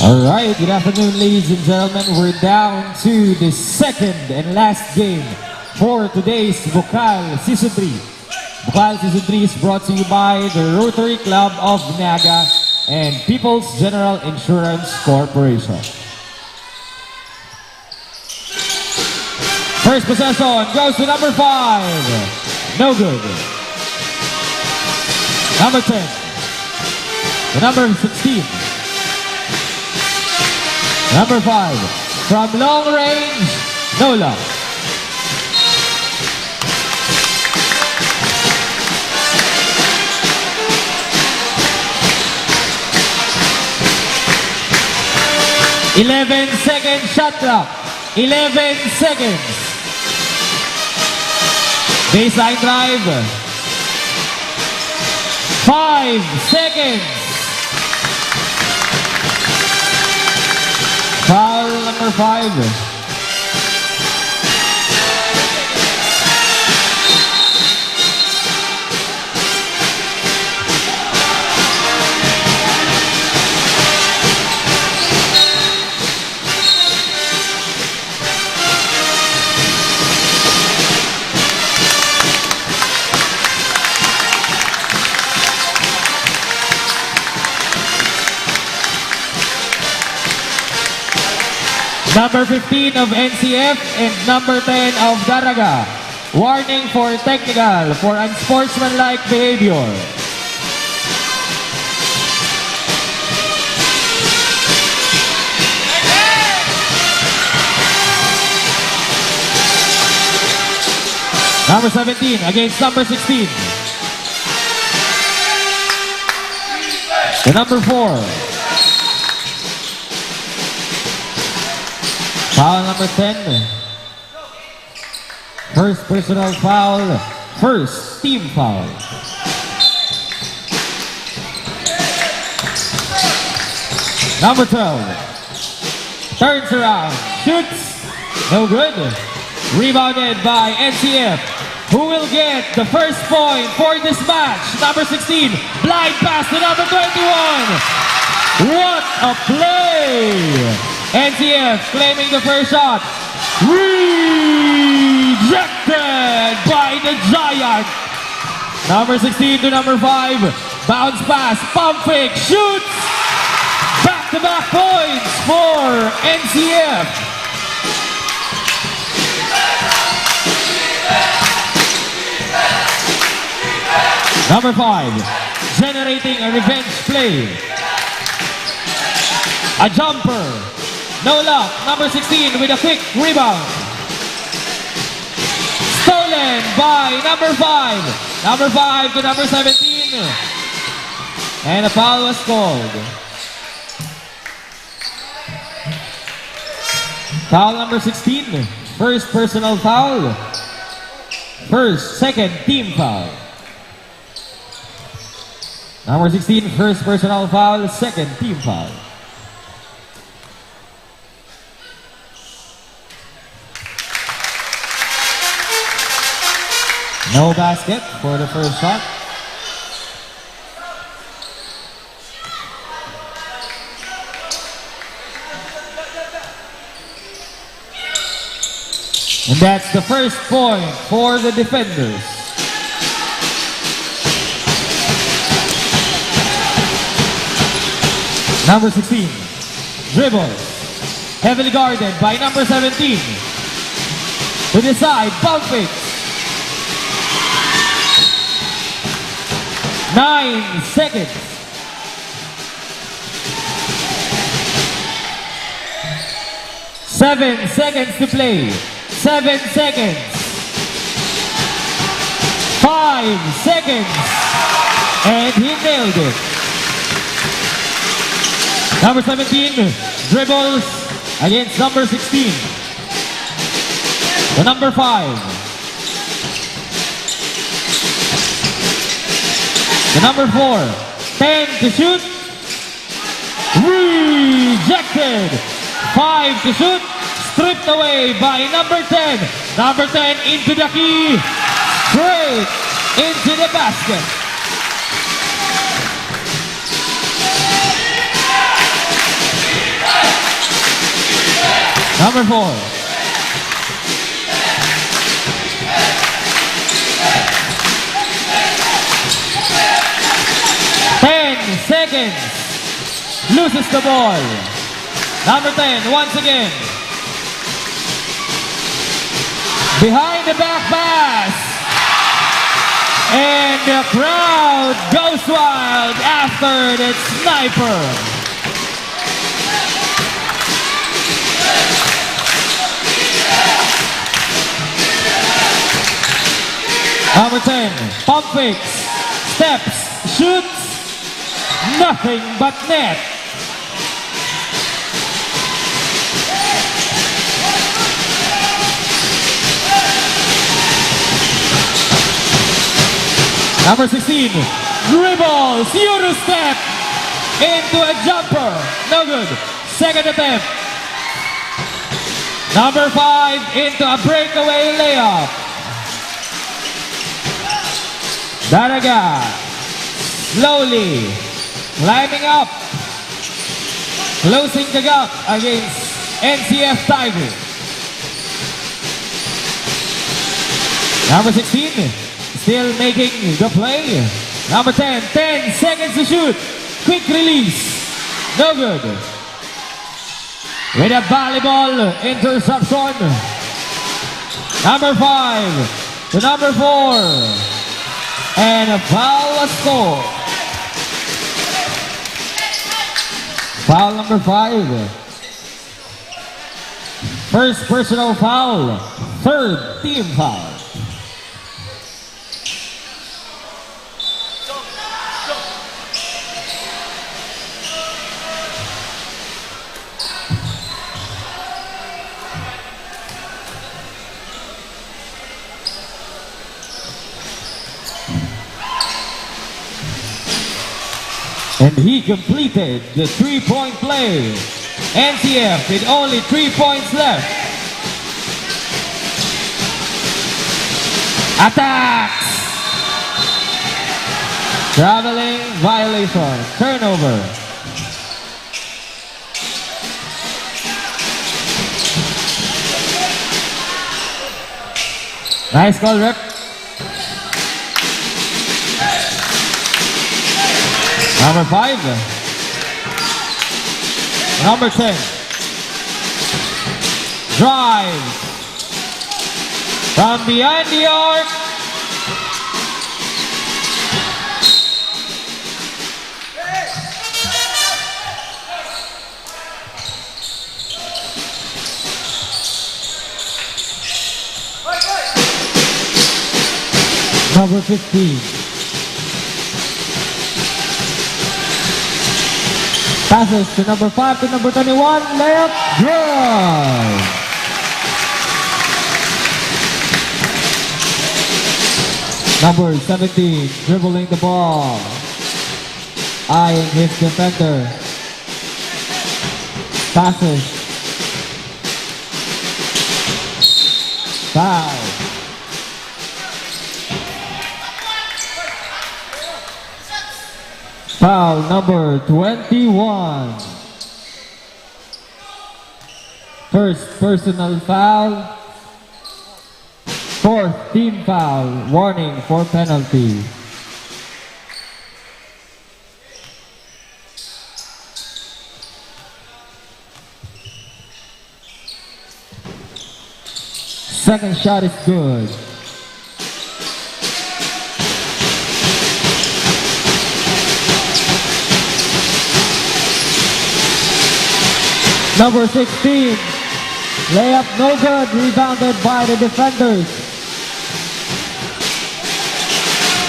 Alright, good afternoon ladies and gentlemen. We're down to the second and last game for today's Bukal Season 3. Bukal Season 3 is brought to you by the Rotary Club of Naga and People's General Insurance Corporation. First possession goes to number 5. No good. Number 10. The number 16. Number 5, from long range, no luck. Second shot clock. 11 seconds. Baseline drive. 5 seconds. Foul number 5. Number 15 of NCF and number 10 of Daraga. Warning for technical for unsportsmanlike behavior. Number 17 against number 16. The number 4. Foul number 10. First personal foul. First team foul. Number 12. Turns around. Shoots. No good. Rebounded by NCF. Who will get the first point for this match? Number 16. Blind pass to number 21. What a play! NCF claiming the first shot. Rejected by the Giant. Number 16 to number 5. Bounce pass. Pump fake. Shoots. Back-to-back points for NCF. Number 5. Generating a revenge play. A jumper. No luck. Number 16 with a quick rebound. Stolen by number 5. Number 5 to number 17. And a foul was called. Foul number 16. First personal foul. Second team foul. Number 16, first personal foul. Second team foul. No basket for the first shot. And that's the first point for the defenders. Number 16, dribbles. Heavily guarded by number 17. To the side, pump fake. 9 seconds. 7 seconds to play. 7 seconds. 5 seconds. And he nailed it. Number 17 dribbles against number 16. The number 5. The number 4, 10 to shoot. Rejected. 5 to shoot. Stripped away by number 10. Number 10 into the key. Straight into the basket. Number 4. Seconds, loses the ball. Number 10, once again. Behind the back pass. And the crowd goes wild after the sniper. Number 10, pump fakes, steps, shoots. Nothing but net. Number 16, dribbles, Euro step into a jumper. No good. Second attempt. Number 5 into a breakaway layup. Daraga slowly climbing up, closing the gap against NCF Tiger. Number 16, still making the play. Number 10, 10 seconds to shoot. Quick release, no good. With a volleyball interception. Number 5 to number 4. And a foul was scored. Foul number 5. First personal foul. Third team foul. And he completed the three-point play. NCF with only 3 points left. Attacks! Traveling violation. Turnover. Nice call, rep. Number 5. Number 10. Drive. From behind the arc. Number 15. Passes to number 5 to number 21. Layup. Good. Number 17. Dribbling the ball. Eyeing his defender. Passes. Foul. Foul number 21. First personal foul. Fourth team foul. Warning for penalty. Second shot is good. Number 16, layup no good, rebounded by the defenders.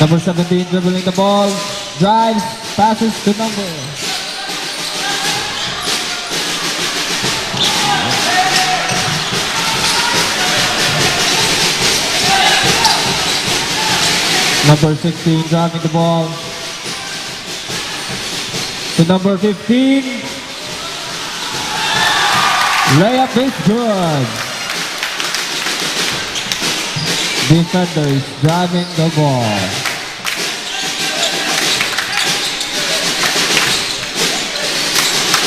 Number 17 dribbling the ball, drives, passes to number. Number 16 driving the ball to number 15. Layup is good. Defenders driving the ball.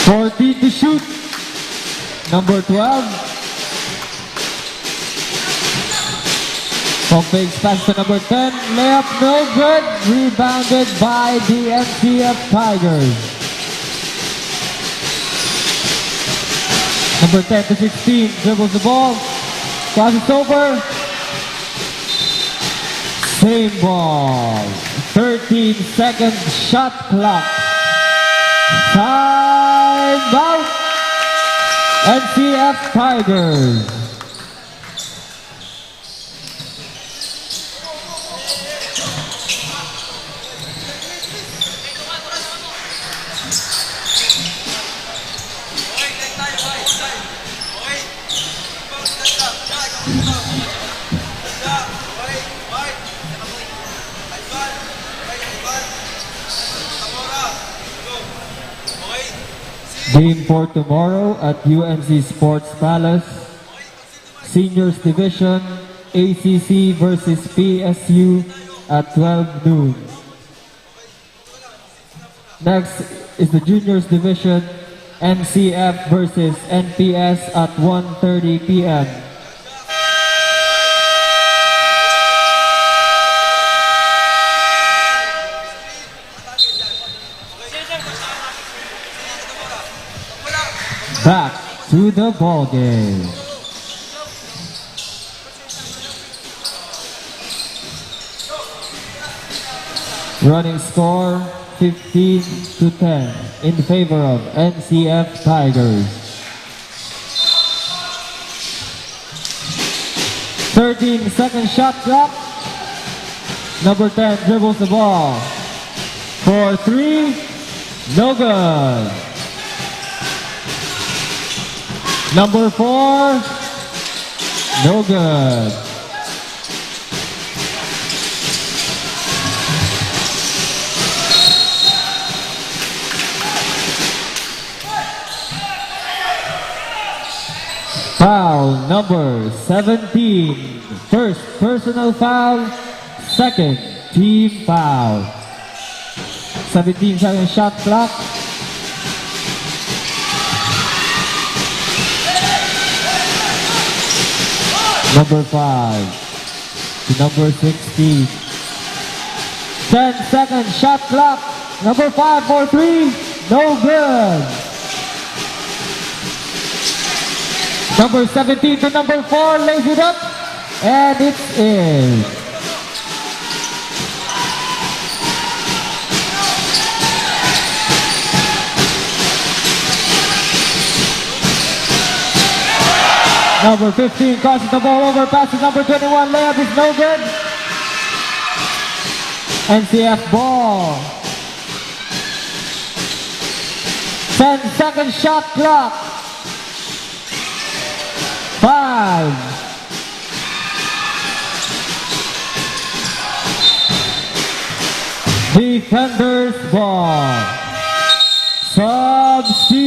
.14 to shoot. Number 12. Pump fakes pass to number 10. Layup no good. Rebounded by the NCF Tigers. Number 10 to 16 dribbles the ball. Passes over. Same ball. 13 second shot clock. Time out. NCF Tigers. Game for tomorrow at UNC Sports Palace. Seniors Division, ACC versus PSU at 12 noon. Next is the Juniors Division, NCF versus NPS at 1:30 p.m. Back to the ball game. Running score 15-10 in favor of NCF Tigers. 13-second shot clock. Number 10 dribbles the ball for 3. No good. Number 4, no good. Foul number 17. First personal foul, second team foul. 17-second shot clock. Number 5 to number 16. 10-second shot clock. Number 5 for 3. No good. Number 17 to number 4 lays it up. And it's in. Number 15 crosses the ball over, passes number 21, layup is no good. NCF ball. 10-second shot clock. 5. Defenders ball. Substitution.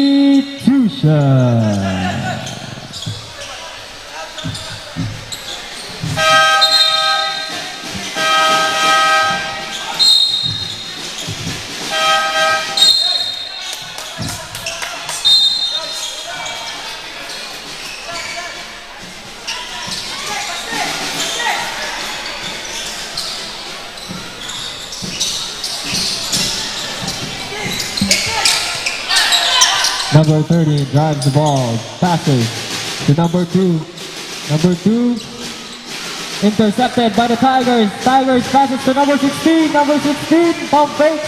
Number 30 drives the ball, passes to number 2. Number 2 intercepted by the Tigers. Tigers passes to number 16. Number 16 pump fake.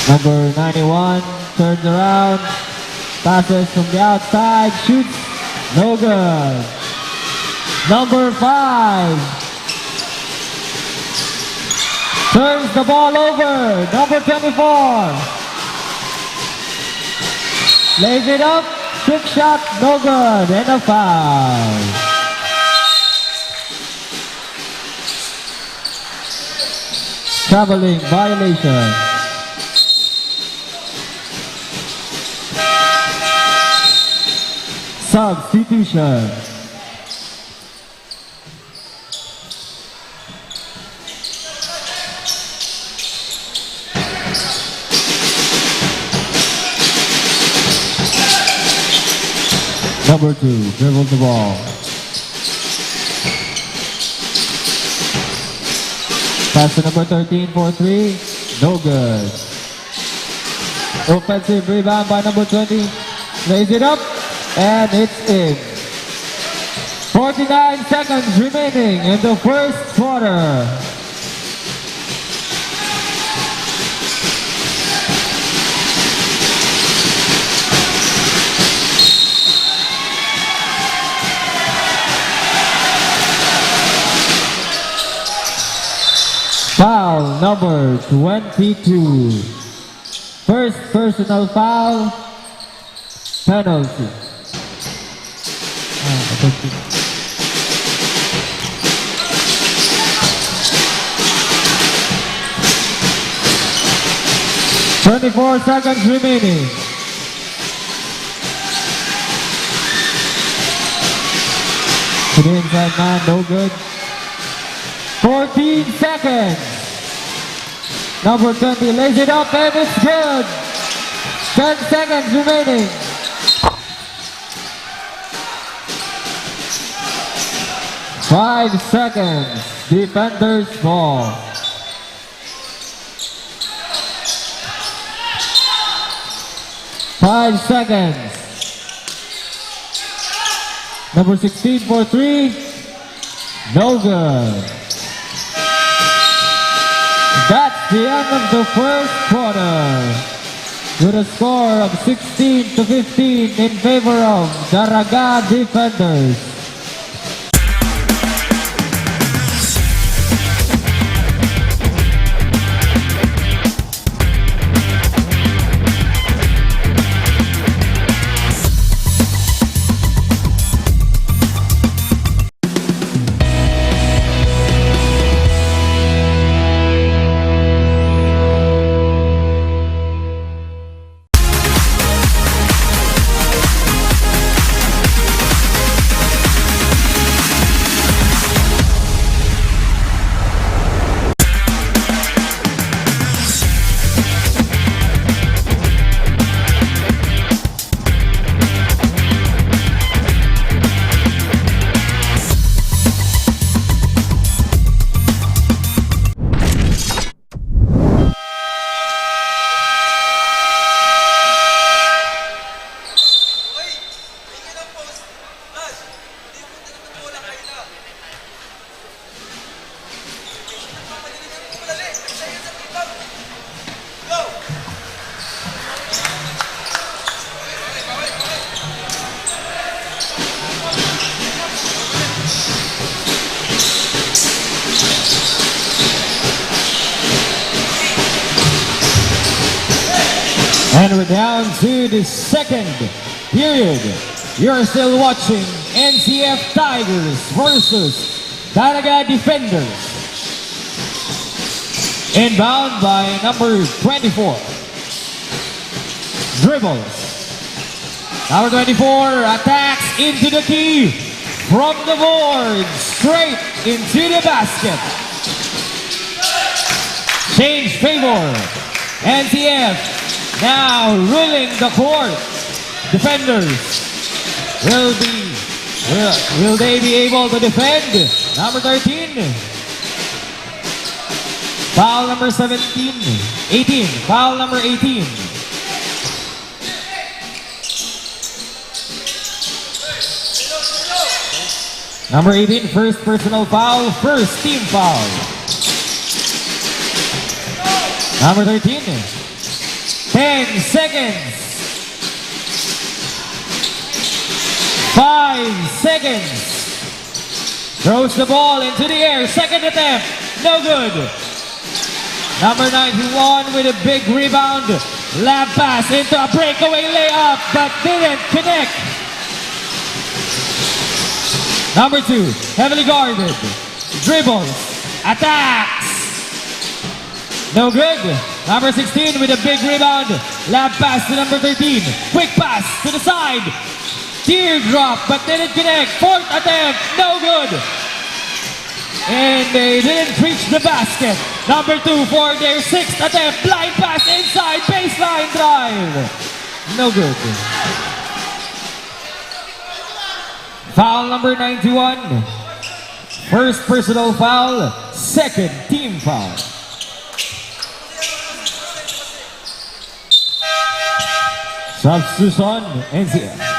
Number 91 turns around, passes from the outside, shoots, no good. Number 5 turns the ball over. Number 24 lays it up. Trick shot, no good. And a foul. Traveling violation. Substitution. Number 2 dribbles the ball. Pass to number 13 for 3. No good. Offensive rebound by number 20. Lays it up and it's in. 49 seconds remaining in the first quarter. Foul number 22. First personal foul. Penalty. 24 seconds remaining. To the inside man, no good. 14 seconds. Number 20 lays it up and it's good. 10 seconds remaining. Five seconds. Defenders ball. Five seconds. Number 16 for 3. No good. That's the end of the first quarter. With a score of 16-15 in favor of Daraga Defenders. And we're down to the second period. You're still watching NCF Tigers versus Daraga Defenders. Inbound by number 24. Dribbles. Number 24 attacks into the key. From the board, straight into the basket. Change favor. NCF now ruling the court. Defenders will they be able to defend? Number 13. Foul number 17. 18. Foul number 18. Number 18, first personal foul, first team foul. Number 13. 10 seconds. 5 seconds. Throws the ball into the air. Second attempt. No good. Number 91 with a big rebound. Lab pass into a breakaway layup, but didn't connect. Number 2, heavily guarded. Dribbles. Attacks. No good. Number 16 with a big rebound. Lab pass to number 13. Quick pass to the side. Teardrop, but didn't connect. Fourth attempt, no good. And they didn't reach the basket. Number 2 for their sixth attempt. Blind pass inside, baseline drive. No good. Foul number 91. First personal foul, second team foul. Substitution, NCF.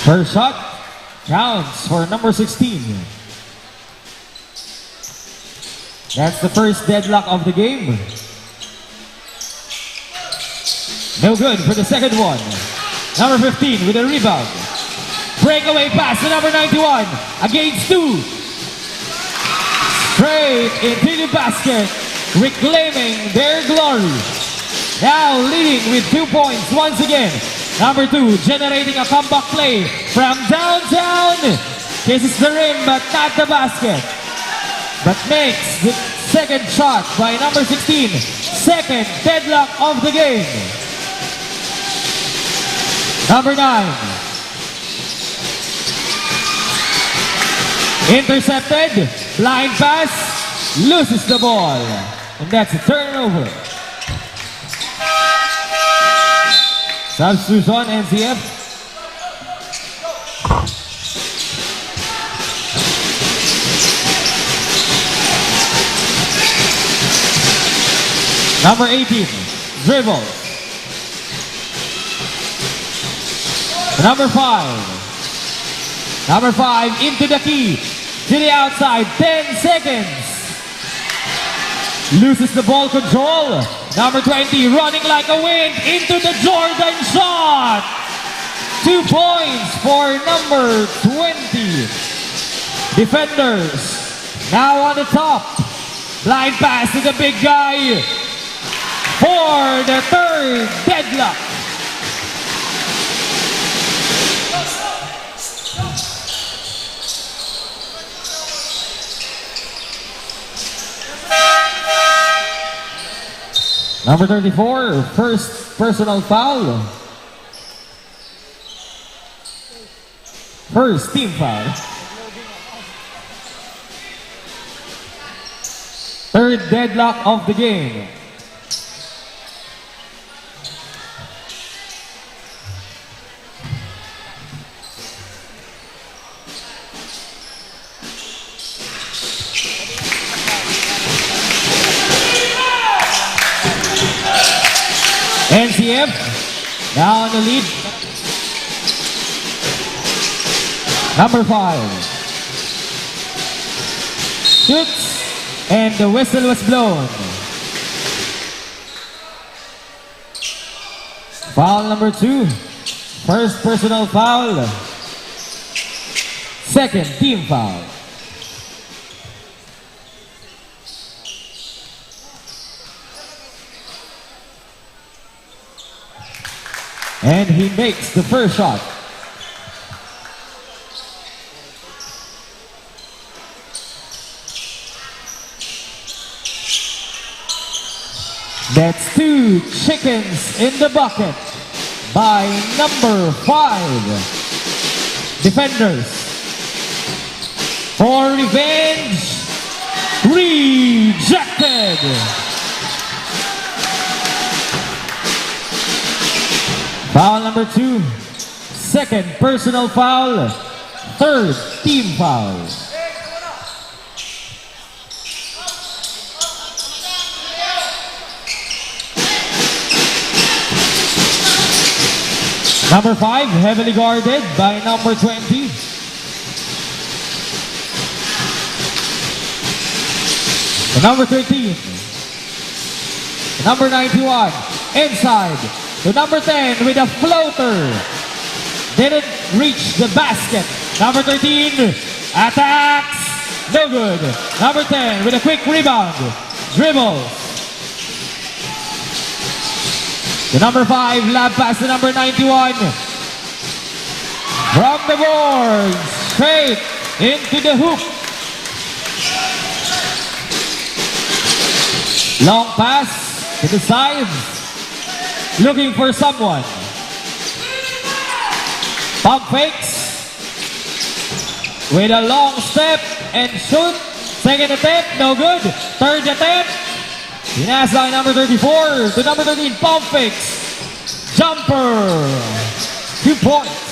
First shot counts for number 16. That's the first deadlock of the game. No good for the second one. Number 15 with a rebound. Breakaway pass to number 91 against two. Straight into the basket, reclaiming their glory. Now leading with 2 points once again. Number 2 generating a comeback play from downtown. Kisses the rim but not the basket. But makes the second shot by number 16. Second deadlock of the game. Number 9. Intercepted. Blind pass. Loses the ball. And that's a turnover. Substitution, NCF. Number 18, dribble. Number 5. Number 5 into the key. To the outside, 10 seconds. Loses the ball control. Number 20 running like a wind into the Jordan shot. 2 points for number 20. Defenders now on the top. Blind pass to the big guy for the third deadlock. Number 34, first personal foul. First team foul. Third deadlock of the game. NCF now on the lead. Number 5 shoots and the whistle was blown. Foul number 2. First personal foul. Second team foul. And he makes the first shot. That's 2 chickens in the bucket by number 5. Defenders for revenge. Rejected. Foul number 2. Second personal foul. Third team foul. Number 5 heavily guarded by number 20. The number 13. The number 91 inside. The number 10 with a floater. Didn't reach the basket. Number 13 attacks. No good. Number 10 with a quick rebound. Dribbles. The number 5 lob pass to number 91. From the board. Straight into the hoop. Long pass to the sides. Looking for someone. Pump fakes. With a long step and shoot. Second attempt, no good. Third attempt. Pinasa number 34 to number 13, pump fakes. Jumper. 2 points.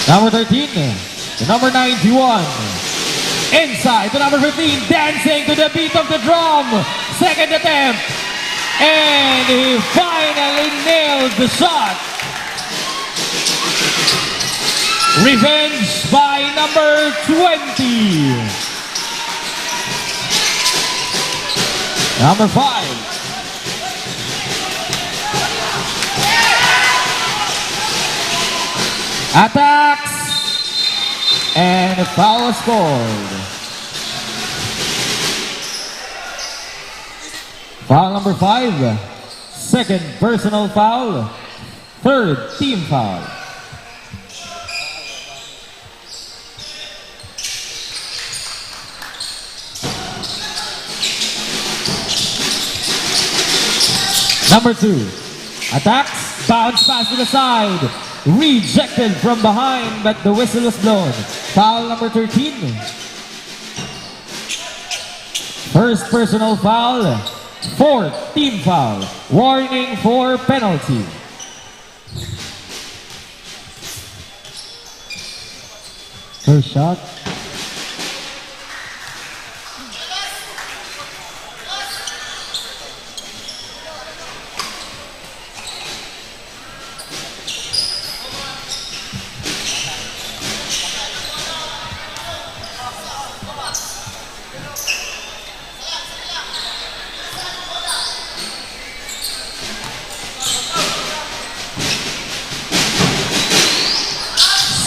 Number 13 to number 91. Inside to number 15, dancing to the beat of the drum. Second attempt. And he finally nailed the shot. Revenge by number 20. Number 5. Attacks. And a foul scored. Foul number 5. Second personal foul. Third team foul. Number 2. Attacks. Bounce pass to the side. Rejected from behind, but the whistle was blown. Foul number 13. First personal foul. Fourth team foul. Warning for penalty. First shot.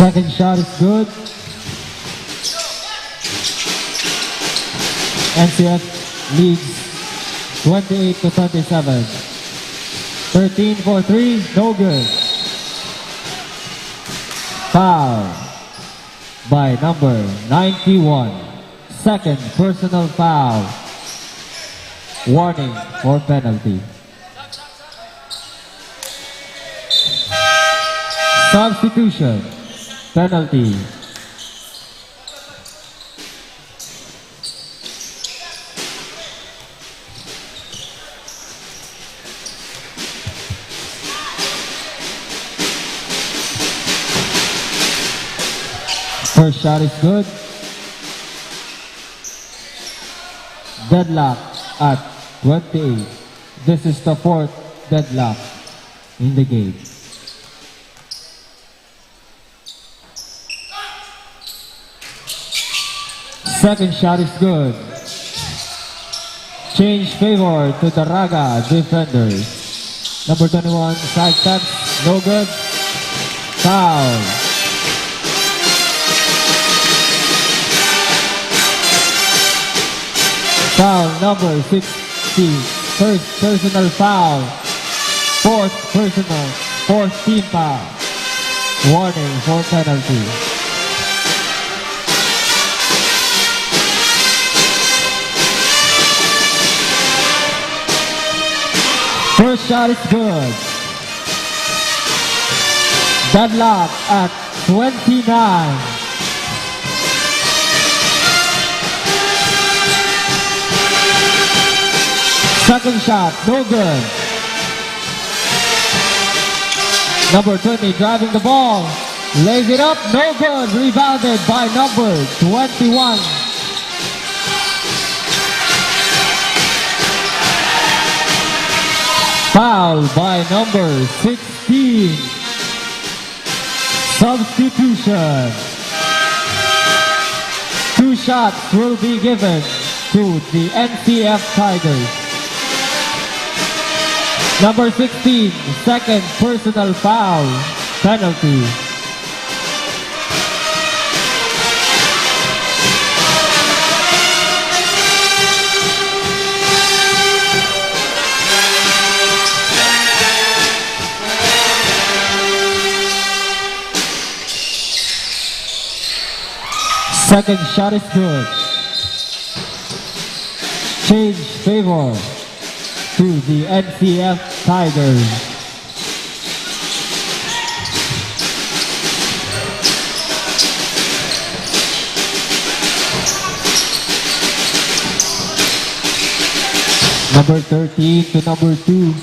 Second shot is good. NCF leads 28-27. 13 for 3, no good. Foul by number 91. Second personal foul. Warning for penalty. Substitution. Penalty. First shot is good. Deadlock at 28. This is the fourth deadlock in the game. Second shot is good. Change favor to the Raga defenders. Number 21, side steps, no good. Foul. Foul number 60. First personal foul. Fourth team foul. Warning for penalty. First shot is good. Deadlock at 29. Second shot, no good. Number 20 driving the ball. Lays it up, no good. Rebounded by number 21. Foul by number 16. Substitution. 2 shots will be given to the NCF Tigers. Number 16, second personal foul, penalty. Second shot is good. Change favor to the NCF Tigers. Number 13 to number 2.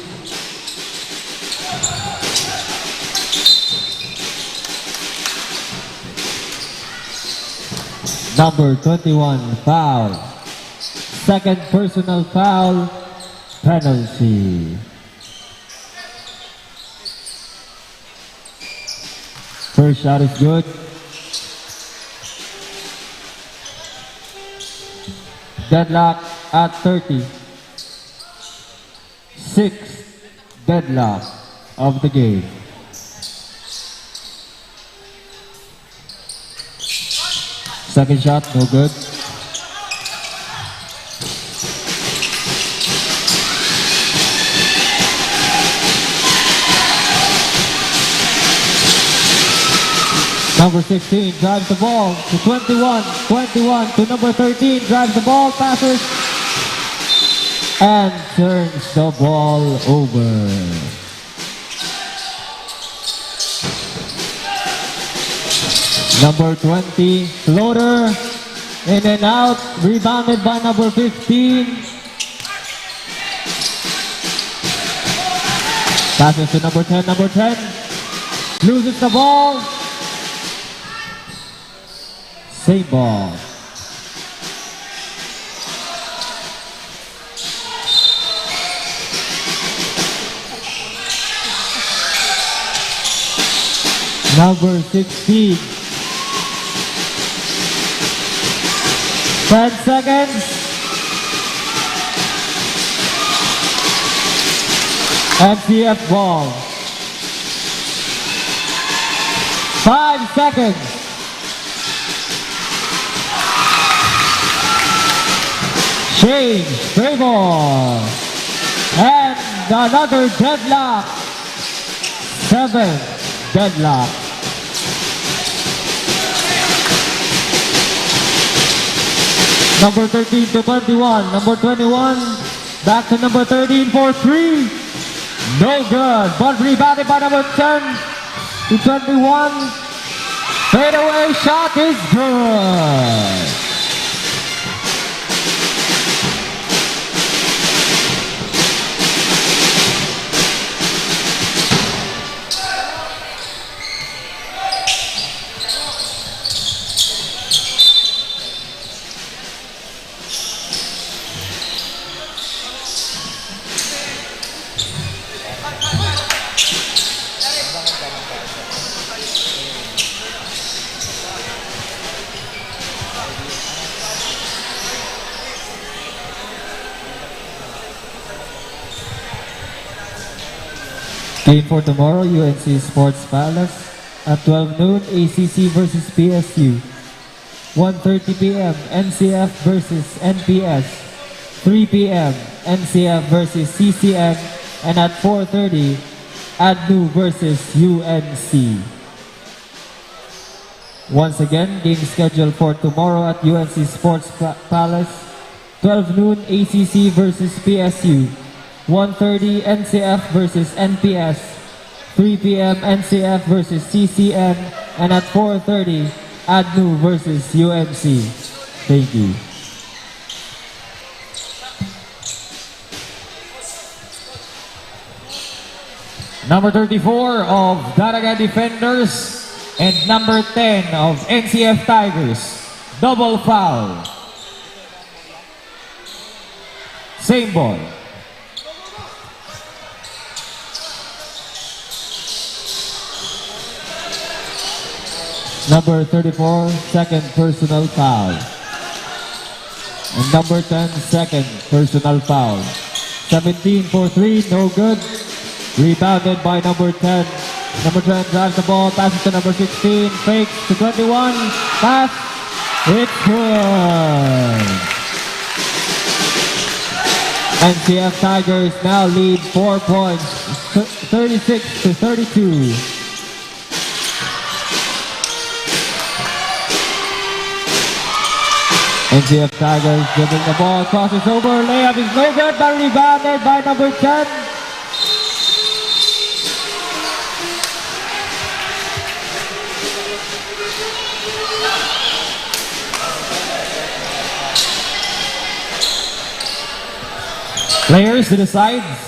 Number 21, foul. Second personal foul, penalty. First shot is good. Deadlock at 30. Sixth deadlock of the game. Second shot, no good. Number 16 drives the ball to 21. 21 to number 13 drives the ball, passes, and turns the ball over. Number 20, floater, in and out, rebounded by number 15. Passes to number 10, loses the ball. Same ball. Number 16. 10 seconds. NCF ball. 5 seconds. Change, play ball. And another deadlock. 7 deadlock. Number 13 to 21. Number 21 back to number 13 for 3. No good. But rebounded by number 10 to 21. Fadeaway shot is good. Game for tomorrow, UNC Sports Palace. At 12 noon, ACC versus PSU. 1:30 p.m., NCF versus NPS. 3 p.m., NCF versus CCM. And at 4:30, ADNU versus UNC. Once again, game scheduled for tomorrow at UNC Sports Palace. 12 noon, ACC versus PSU. 1:30 NCF versus NPS, 3 p.m. NCF versus CCM, and at 4:30 ADNU versus UNC. Thank you. Number 34 of Daraga Defenders and number 10 of NCF Tigers. Double foul. Same ball. Number 34, second personal foul. And number 10, second personal foul. 17 for 3, no good. Rebounded by number 10. Number 10 drives the ball, passes to number 16, fakes to 21, pass, it's good. NCF Tigers now lead 4 points, 36 to 32. NCF Tigers dribbling the ball, crosses over, layup is no good, but rebounded by number 10. Players to the sides.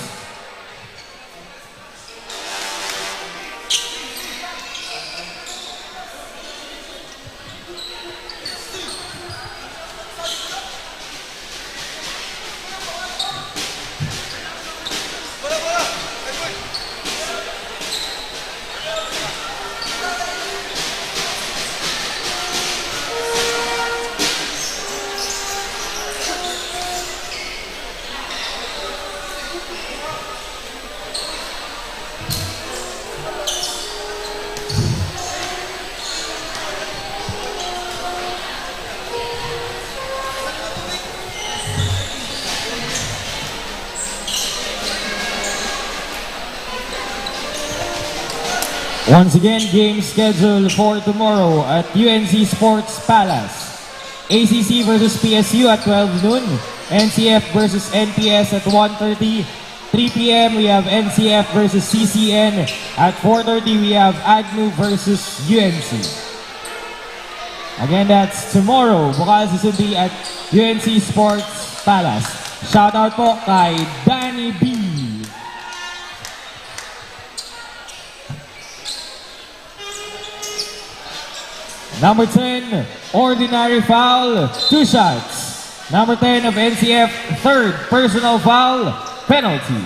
Once again, game scheduled for tomorrow at UNC Sports Palace. ACC versus PSU at 12 noon. NCF versus NPS at 1:30. 3 p.m. we have NCF versus CCN. At 4:30 we have AGNU versus UNC. Again, that's tomorrow. Bukas this will be at UNC Sports Palace. Shoutout po kay Danny B. Number 10, ordinary foul, 2 shots. Number 10 of NCF, third personal foul, penalty.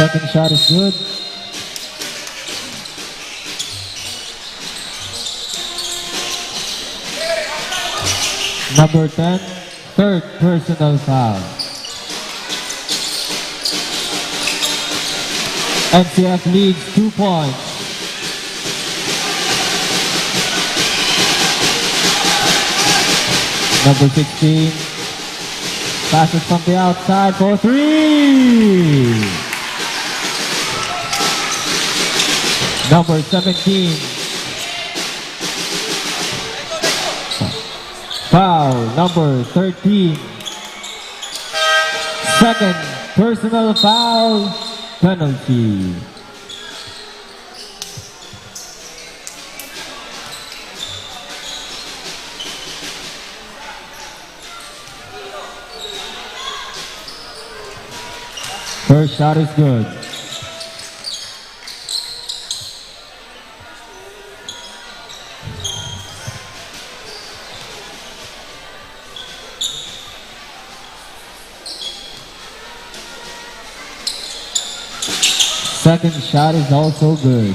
Second shot is good. Number 10, third personal foul. NCF leads 2 points. Number 16, passes from the outside for 3. Number 17. Foul number 13. Second personal foul, penalty. First shot is good. Second shot is also good.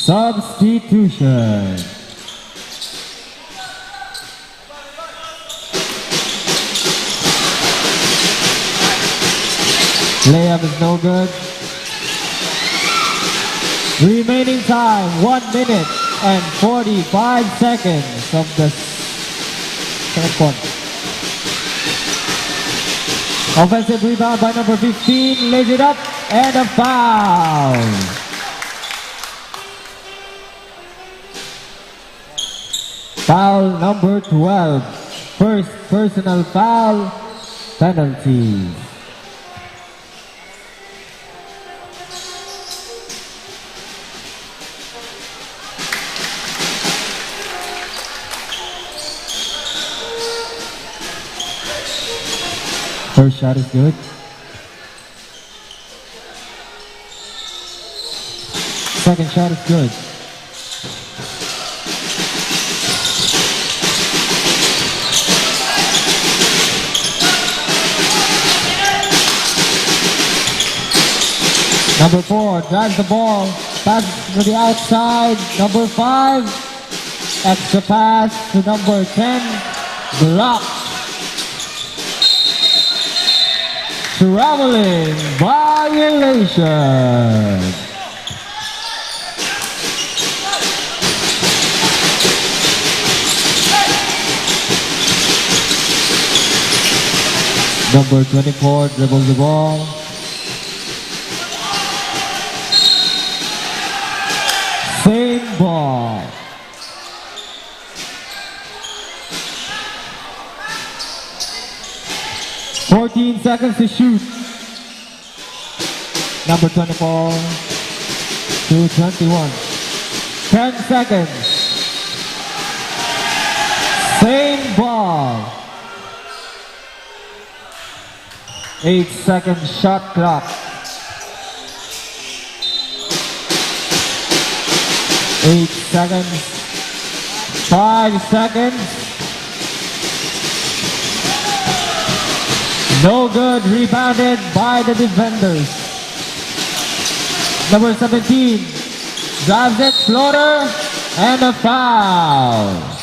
Substitution. Layup is no good. Remaining time, 1 minute and 45 seconds of the second quarter. Offensive rebound by number 15, lays it up, and a foul. Foul number 12, first personal foul, penalty. First shot is good. Second shot is good. Number 4 drives the ball, pass to the outside, number 5. Extra pass to number 10, blocked. Traveling violation. Number 24 dribbles the ball. Same ball. "14 seconds to shoot." Number 24 to 21. 10 seconds. Same ball. 8-second shot clock. 8 seconds. 5 seconds. No good. Rebounded by the defenders. Number 17 drives it, floater, and a foul.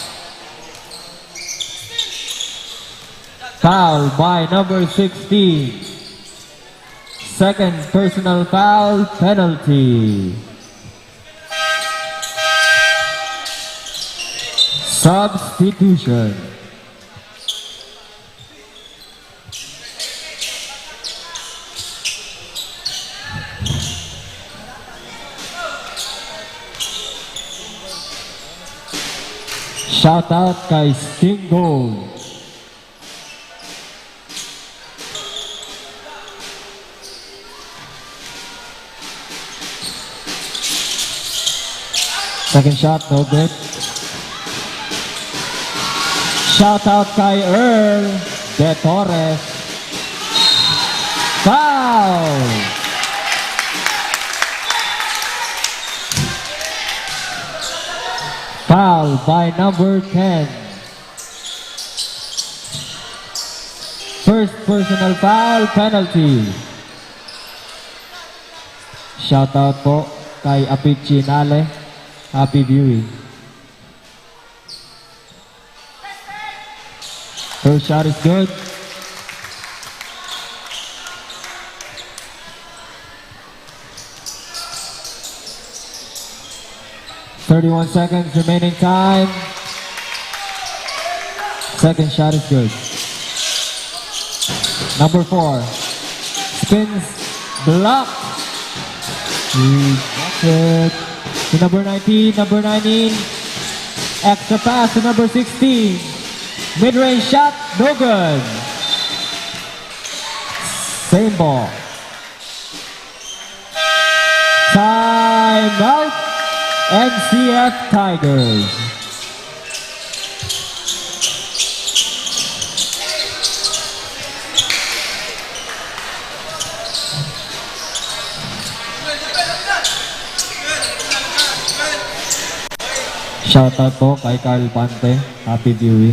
Foul by number 16. Second personal foul penalty. Substitution. Shout out kay Sting Gold. Second shot, no good. Shout out kay Earl De Torres. Foul! Foul by number 10. First personal foul penalty. Shout out po kay Apichi Nale. Happy viewing. First shot is good. "31 seconds remaining time." Second shot is good. Number 4 spins, blocked. Rejected. To number 19, number 19. Extra pass to number 16. Mid-range shot, no good. Same ball. Time out. NCF Tigers. Shoutout po kay Carl Pante. Happy viewing.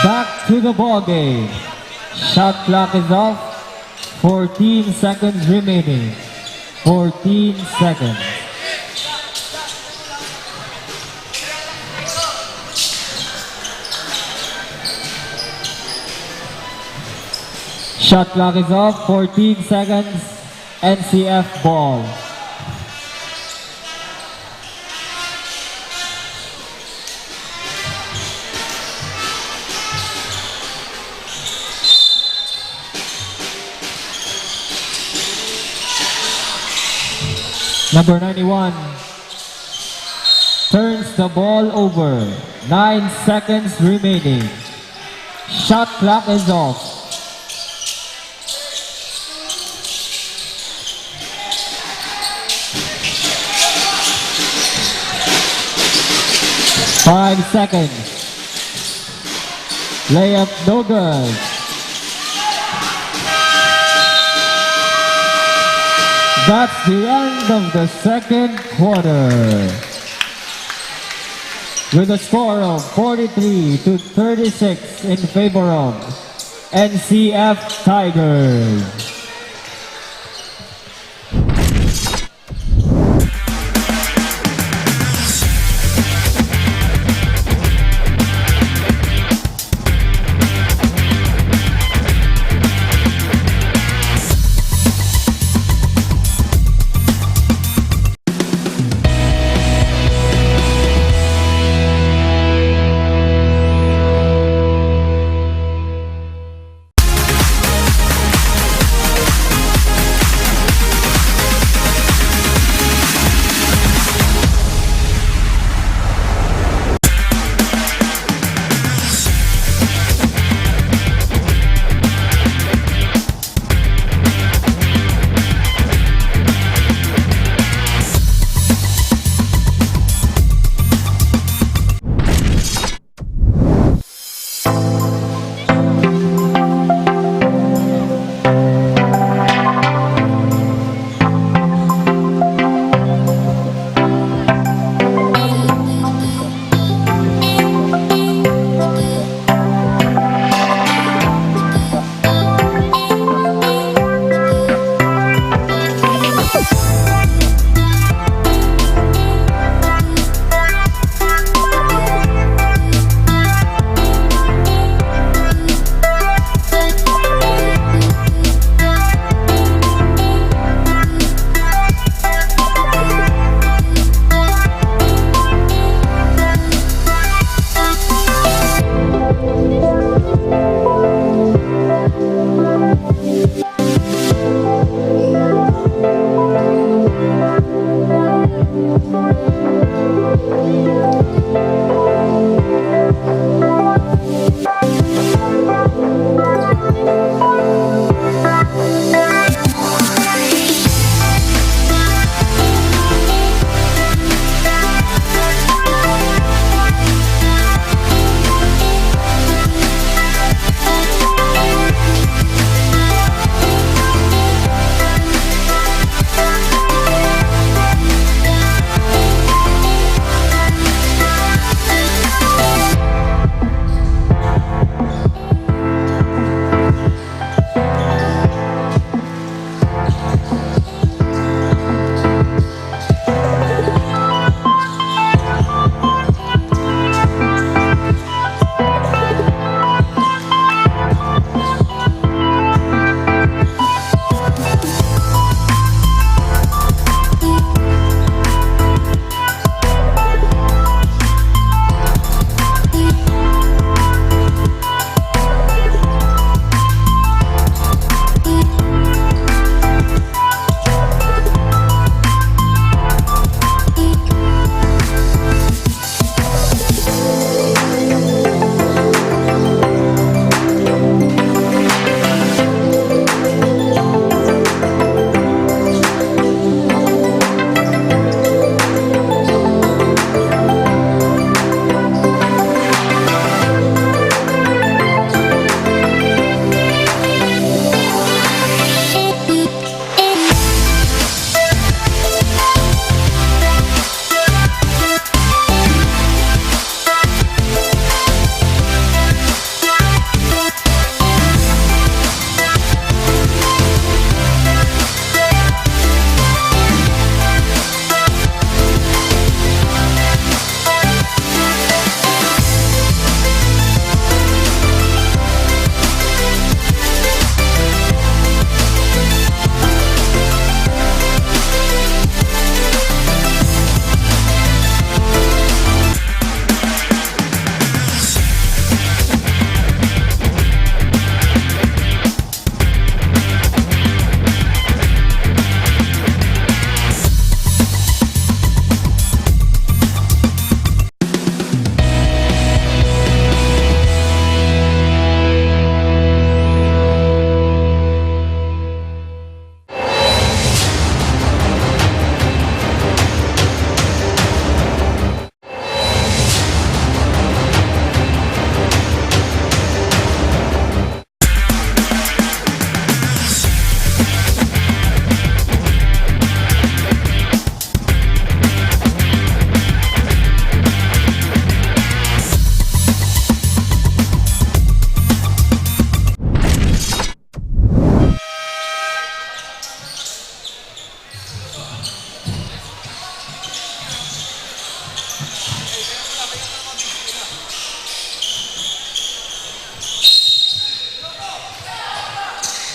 Back to the ball game. Shot clock is off. 14 seconds remaining. 14 seconds. Shot clock is off. 14 seconds. NCF ball. Number 91 turns the ball over. 9 seconds remaining. Shot clock is off. Five seconds. Layup no good. That's the end of the second quarter. With a score of 43-36 in favor of NCF Tigers.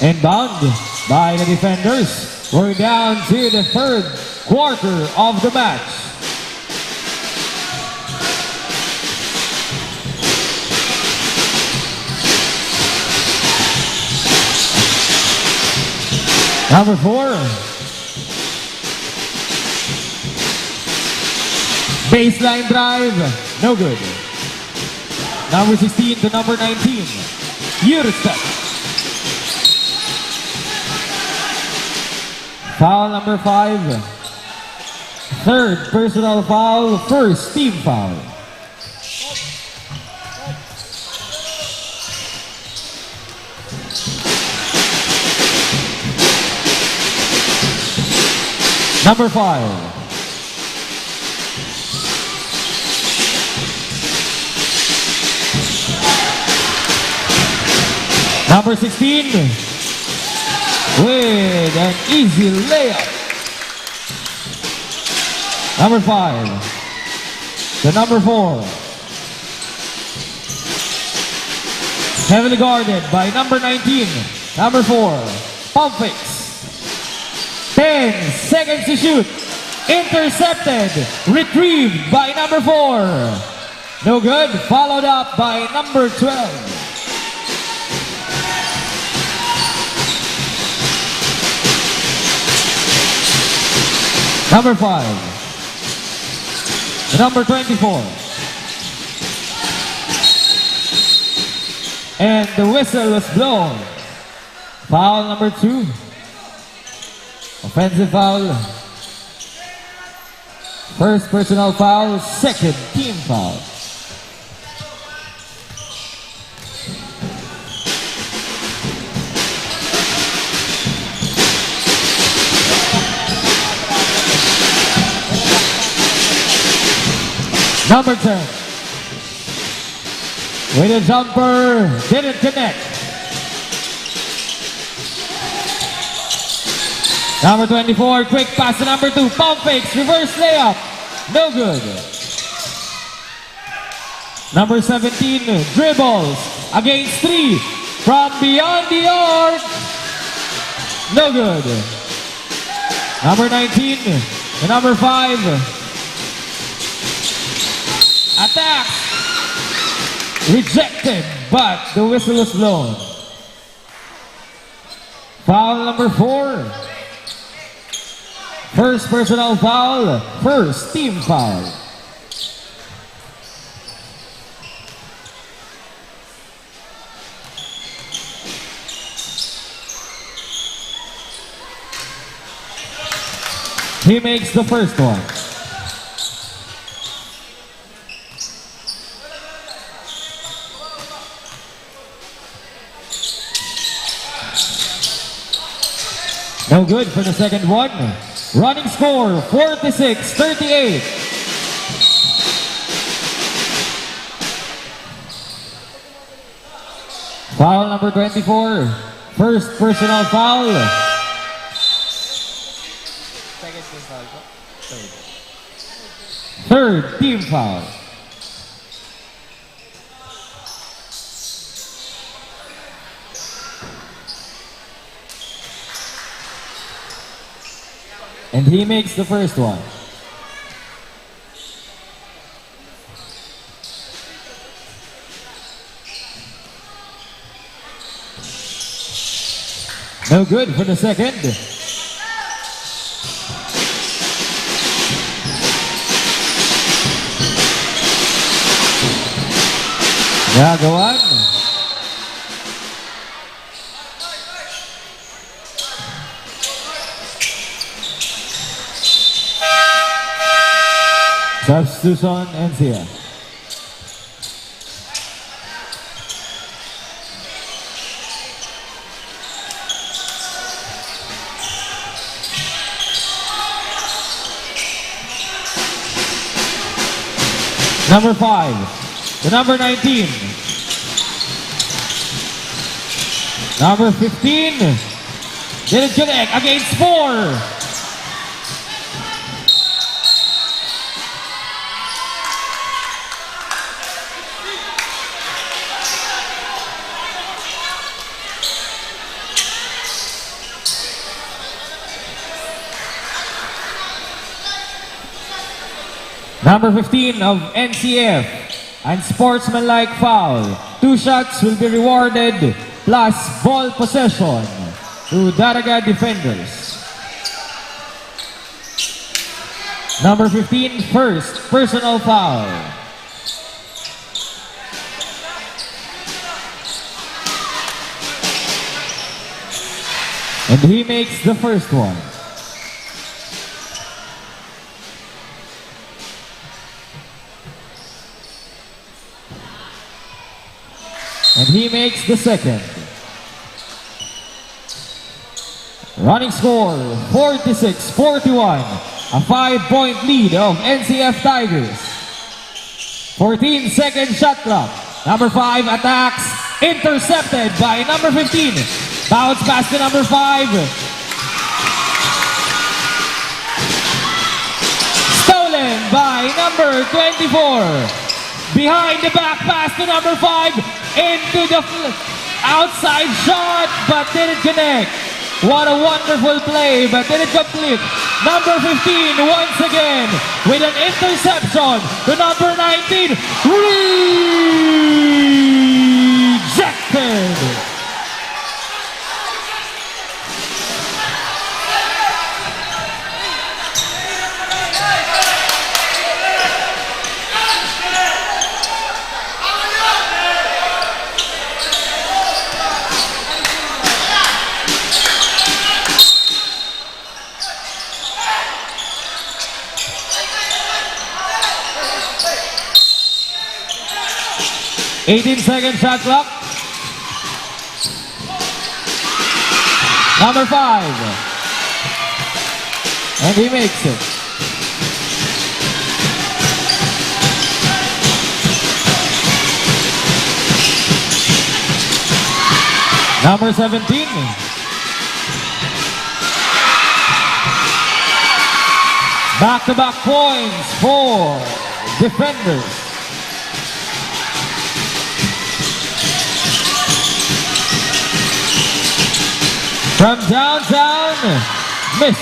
Inbound by the defenders. We're down to the third quarter of the match. Number 4. Baseline drive, no good. Number 16 to number 19. Eurostep. Foul number 5. Third personal foul, first team foul. Number 5. Number 16 with an easy layup. Number 5. The number 4. Heavily guarded by number 19. Number 4. Pump fakes. 10 seconds to shoot. Intercepted. Retrieved by number 4. No good. Followed up by number 12. Number 5. The number 24. And the whistle was blown. Foul number 2. Offensive foul. First personal foul, second team foul. Number 10. With a jumper, didn't connect. Number 24, quick pass to number 2. Pump fakes, reverse layup. No good. Number 17, dribbles against 3 from beyond the arc. No good. Number 19, the number 5. Attack. Rejected, but the whistle was blown. Foul number 4. First personal foul, first team foul. He makes the first one. No good for the second one. Running score, 46-38. Foul number 24. First personal foul. Third team foul. And he makes the first one. No good for the second. Gagawan. Substitution NCF. Number 5, the number 19. Number 15, didn't connect against 4. Number 15 of NCF, unsportsmanlike foul. 2 shots will be rewarded plus ball possession to Daraga defenders. Number 15, first personal foul. And he makes the first one. And he makes the second. Running score, 46-41. A 5-point lead of NCF Tigers. 14-second shot clock. Number 5 attacks. Intercepted by number 15. Bounce pass to number 5. Stolen by number 24. Behind the back pass to number 5. Into the outside shot, but didn't connect. What a wonderful play, but didn't complete. Number 15 once again with an interception to number 19. Rejected. Second shot clock. Number 5. And he makes it. Number 17. Back-to-back points for defenders. From downtown, missed.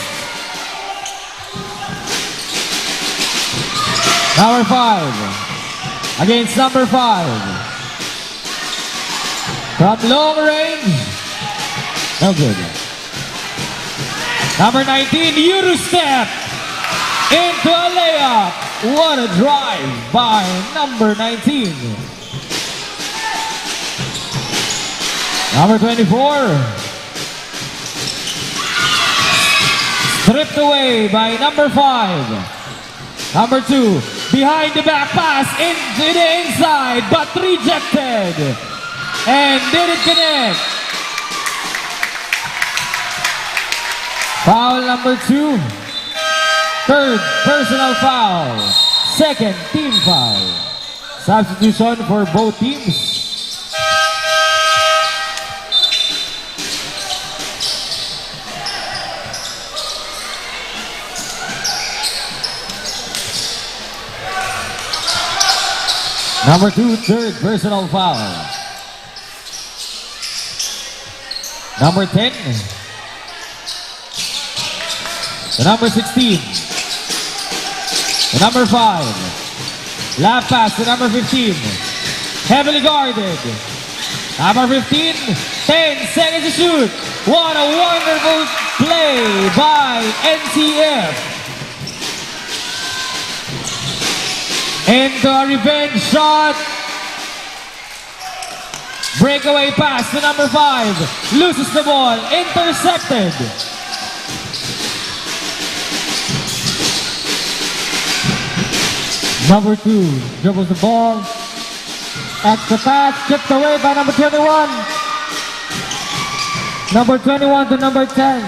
Number 5 against number 5. From long range, no good. Number 19, Eurostep into a layup. What a drive by number 19. Number 24. Stripped away by number 5. Number 2, behind the back pass into the inside, but rejected. And didn't connect. Foul number 2. Third personal foul. Second team foul. Substitution for both teams. Number 2, third personal foul. Number 10. The number 16. The number 5. Lap pass to number 15. Heavily guarded. Number 15. 10 seconds to shoot. What a wonderful play by NCF. Into a revenge shot. Breakaway pass to number 5. Loses the ball. Intercepted. Number 2 dribbles the ball. Extra pass. Chipped away by number 21. Number 21 to number 10.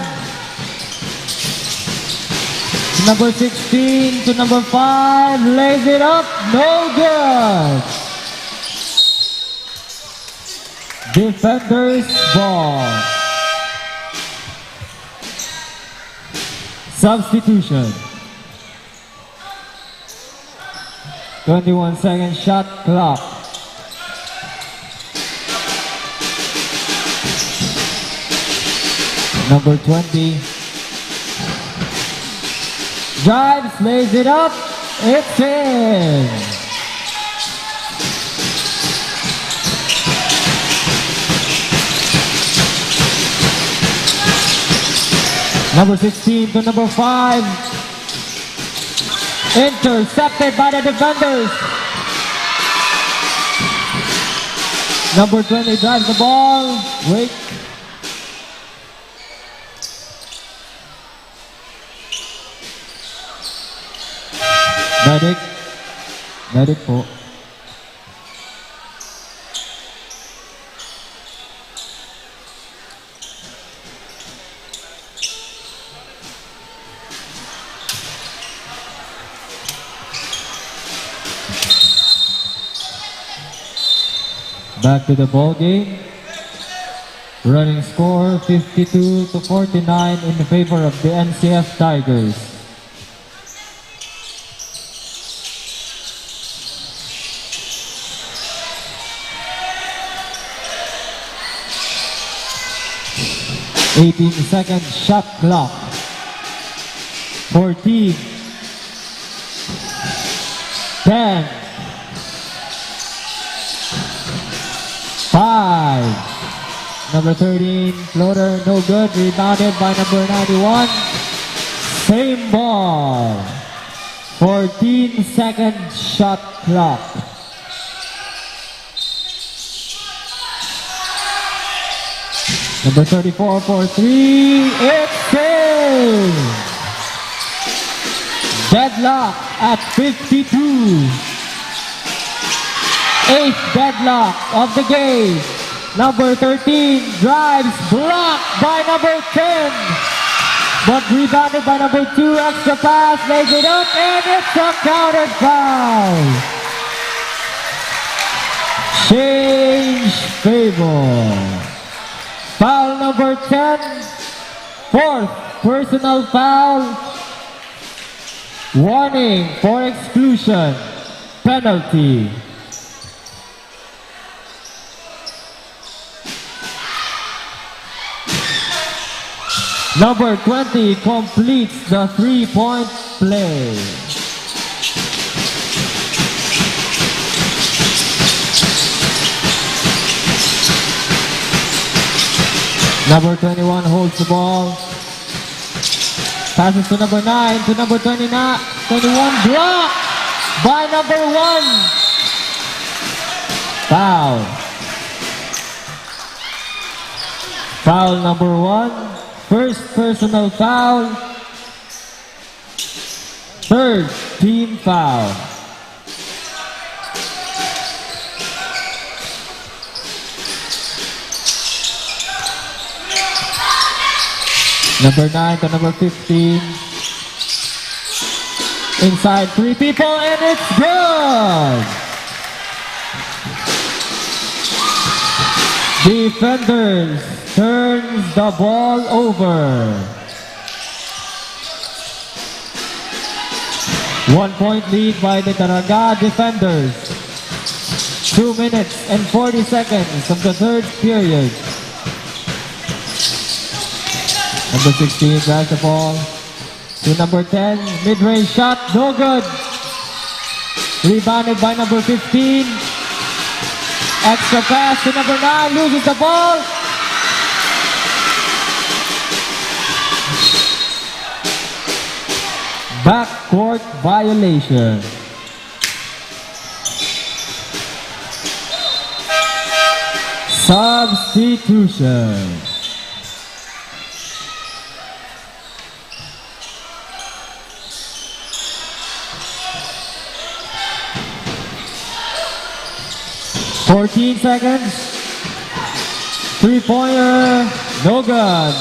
Number 16 to number 5, lays it up, no good. Defenders ball. Substitution. 21-second shot clock. Number 20. Drives, lays it up, It's in. Number 16 to number 5. Intercepted by the defenders. Number 20 drives the ball. Wait. Medic. Medic po. Back to the ball game. Running score 52 to 49 in favor of the NCF Tigers. "18-second shot clock. 14. 10. 5. Number 13, floater, no good. Rebounded by number 91. Same ball. 14-second shot clock. Number 34 for 3. It's in. Deadlock at 52. 8th deadlock of the game. Number 13 drives, blocked by number 10. But rebounded by number 2, extra pass, lays it up, and it's a counted foul. Change favor. Foul number 10, 4th personal foul. Warning for exclusion, penalty. Number 20 completes the 3-point play. Number 21 holds the ball. Passes to number 9, to number 21. Blocked by number 1. Foul. Foul number 1. First personal foul. 3rd team foul. Number 9 to number 15. Inside 3 people, and it's good. Defenders turns the ball over. 1-point lead by the Daraga defenders. 2 minutes and 40 seconds of the 3rd period. Number 16 drives the ball to number 10. Mid-range shot, no good. Rebounded by number 15. Extra pass to number 9, loses the ball. Backcourt violation. Substitution. "14 seconds. 3-pointer, no good.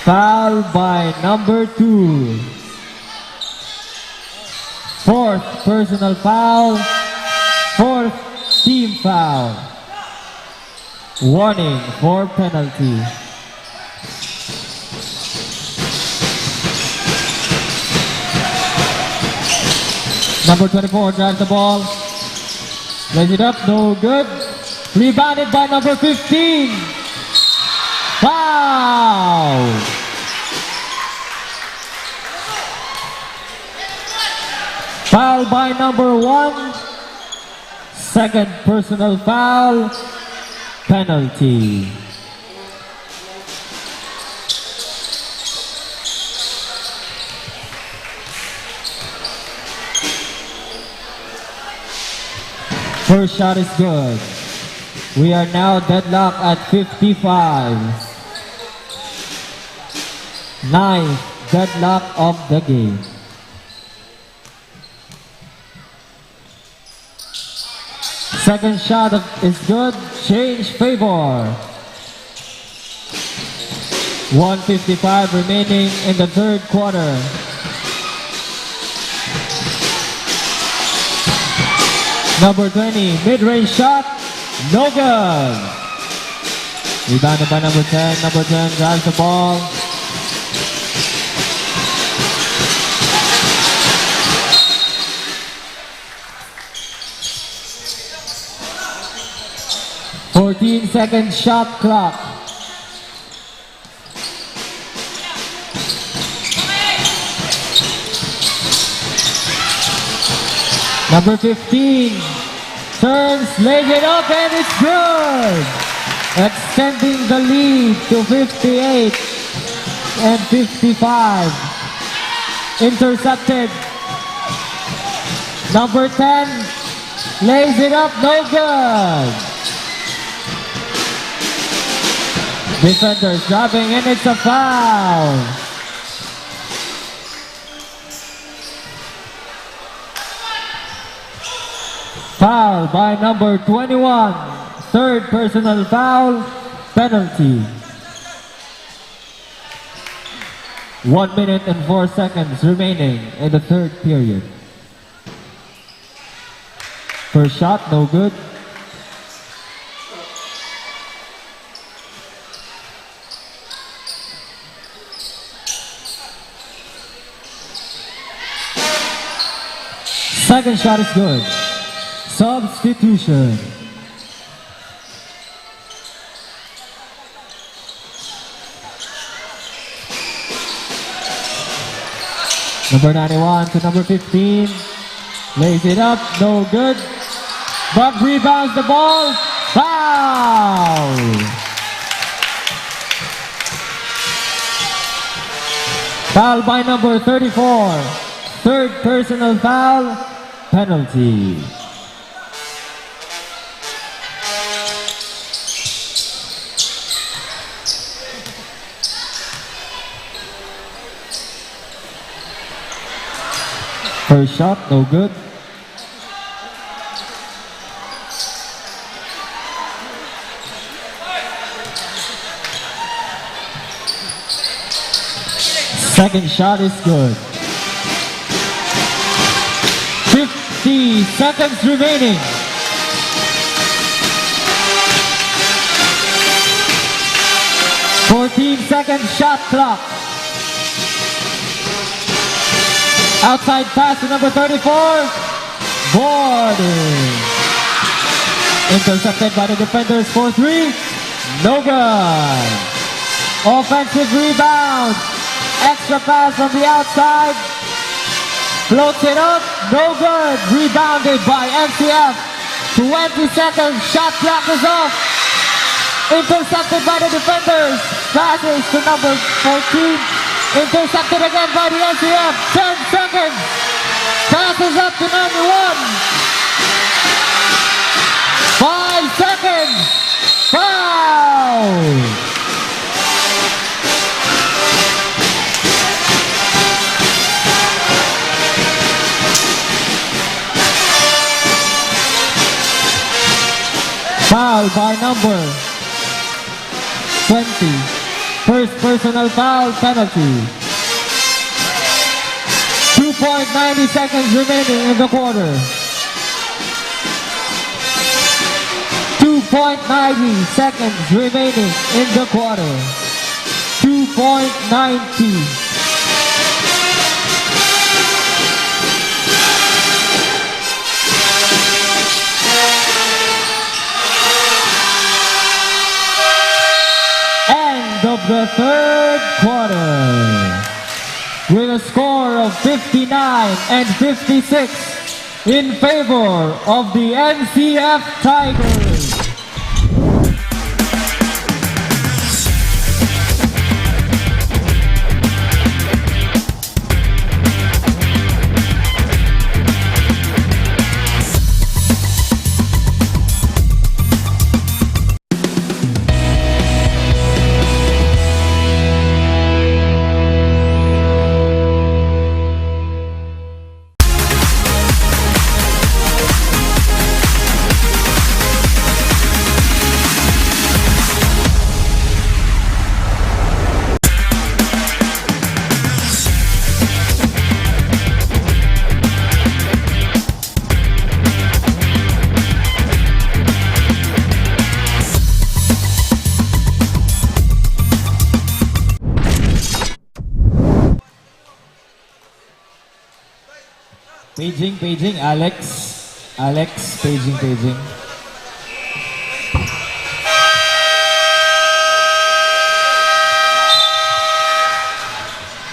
Foul by number 2. 4th personal foul. 4th team foul. Warning for penalty. Number 24 drives the ball. Lays it up, no good. Rebounded by number 15. Foul! Foul by number 1. Second personal foul. Penalty. First shot is good. We are now deadlocked at 55. Ninth deadlock of the game. Second shot is good. Change favor. 1:55 remaining in the third quarter. Number 20, mid-range shot, no good. Rebounded by number 10. Number 10 grabs the ball. Second shot clock. Number 15 turns, lays it up, and it's good. Extending the lead to 58 and 55. Intercepted. Number 10 lays it up, no good. Defenders dropping, and it's a foul. Foul by number 21. Third personal foul, penalty. 1 minute and 4 seconds remaining in the third period. First shot, no good. Second shot is good. Substitution. Number 91 to number 15. Lays it up, no good. Buck rebounds the ball. Foul! Foul by number 34. Third personal foul, penalty. First shot, no good. Second shot is good. 50 seconds remaining. Fourteen-second shot clock. Outside pass to number 34. Boarding. Intercepted by the defenders for 3. No good. Offensive rebound. Extra pass from the outside. Floats it up. No good. Rebounded by MCF. 20 seconds. Shot clock is off. Intercepted by the defenders. Passes to number 14. Intercepted again by the NCF. 10 seconds. Passes up to 91. 5 seconds. Foul. Foul by number 20. First personal foul, penalty. 2.90 seconds remaining in the quarter. 2.90 seconds remaining in the quarter. 2.90. Of the third quarter. with a score of 59 and 56 in favor of the NCF Tigers. Paging, Alex, paging.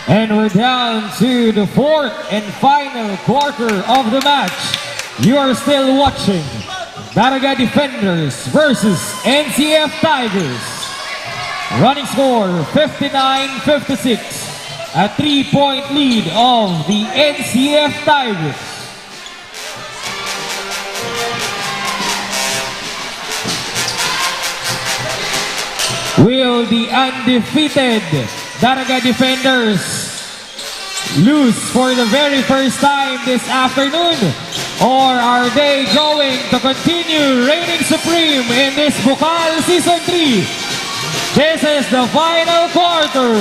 And we're down to the fourth and final quarter of the match. You are still watching Daraga Defenders versus NCF Tigers. Running score 59-56. A 3-point lead of the NCF Tigers. Will the undefeated Daraga Defenders lose for the very first time this afternoon? Or are they going to continue reigning supreme in this Bukal Season 3? This is the final quarter.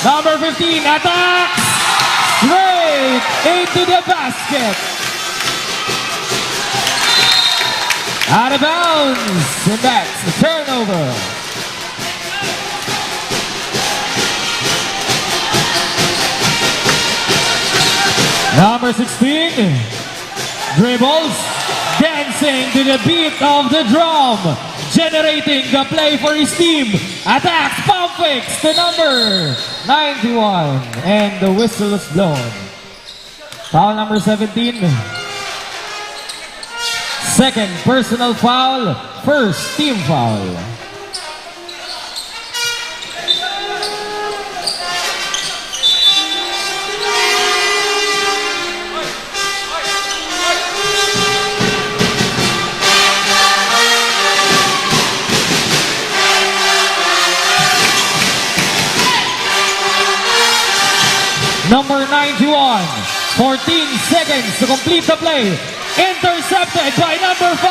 Number 15 attacks straight into the basket. Out of bounds, and that's the turnover. Number 16 dribbles, dancing to the beat of the drum, generating the play for his team. Attacks, pump fakes to number 91, and the whistle is blown. Foul number 17. Second personal foul, first team foul. Number 91, 14 seconds to complete the play. Intercepted by number 5.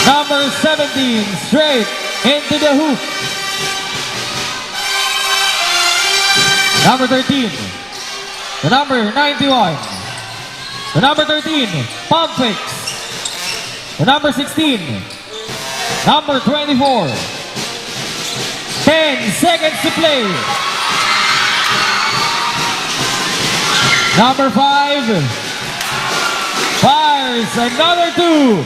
Number 17, straight into the hoop. Number 13, the number 91. The number 13, pump fakes. The number 16, number 24. 10 seconds to play. Number 5 fires another 2,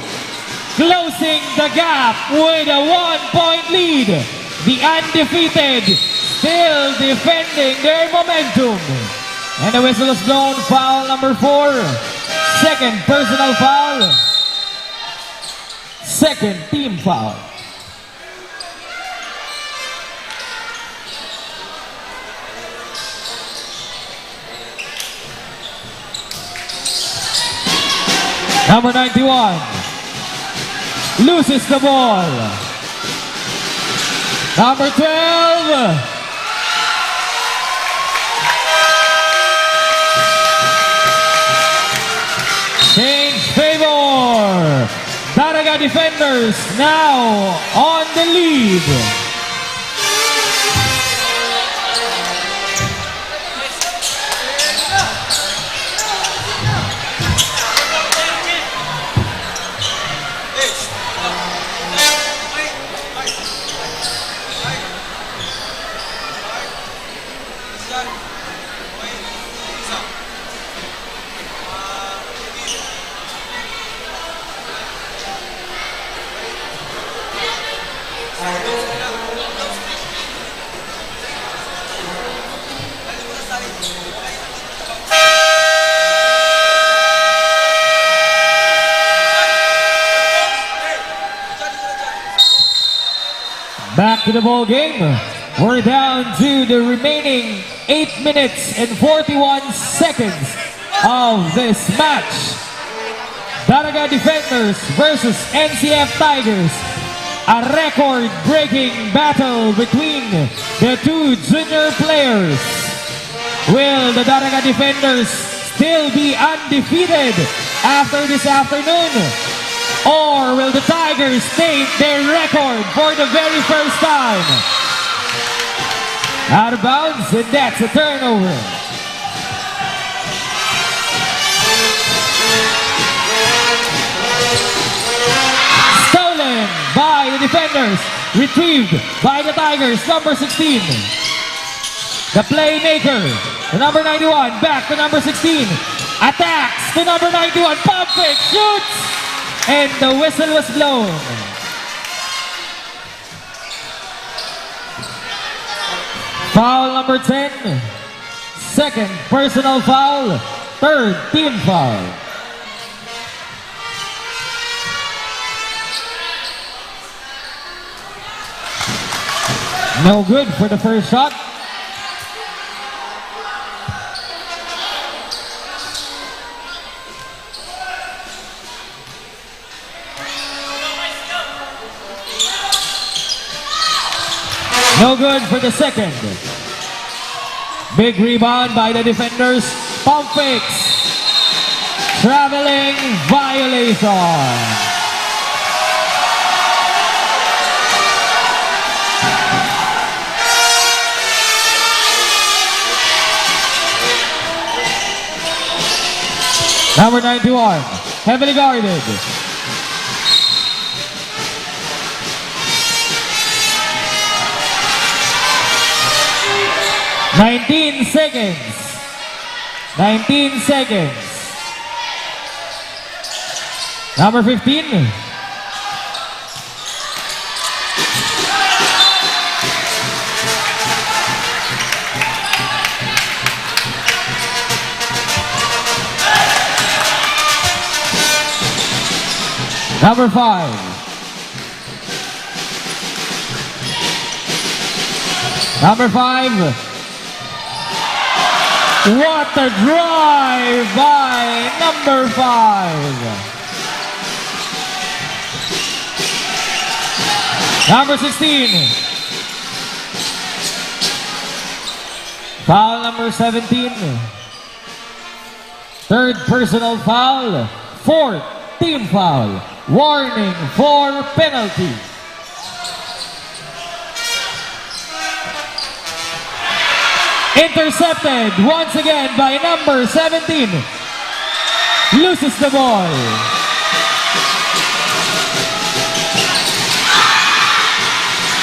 closing the gap with a 1-point lead. The undefeated still defending their momentum. And the whistle is blown. Foul number 4. Second personal foul. Second team foul. Number 91 loses the ball. Number 12 change favor. Daraga Defenders now on the lead. Back to the ball game. We're down to the remaining 8 minutes and 41 seconds of this match. Daraga Defenders versus NCF Tigers. A record-breaking battle between the two junior players. Will the Daraga Defenders still be undefeated after this afternoon? Or will the Tigers take their record for the very first time? Out of bounds, and that's a turnover. Stolen by the defenders, retrieved by the Tigers, number 16. The playmaker, the number 91, back to number 16. Attacks to number 91, pump fake, shoots! And the whistle was blown. Foul number 10. Second personal foul. Third team foul. No good for the first shot. No good for the second. Big rebound by the defenders. Pump fakes. Traveling violation. Number 91, heavily guarded. Nineteen seconds. Number 15. Number 5. Number 5. What a drive by number 5. Number 16. Foul number 17. Third personal foul. Fourth team foul. Warning for penalty. Intercepted once again by number 17. Loses the ball.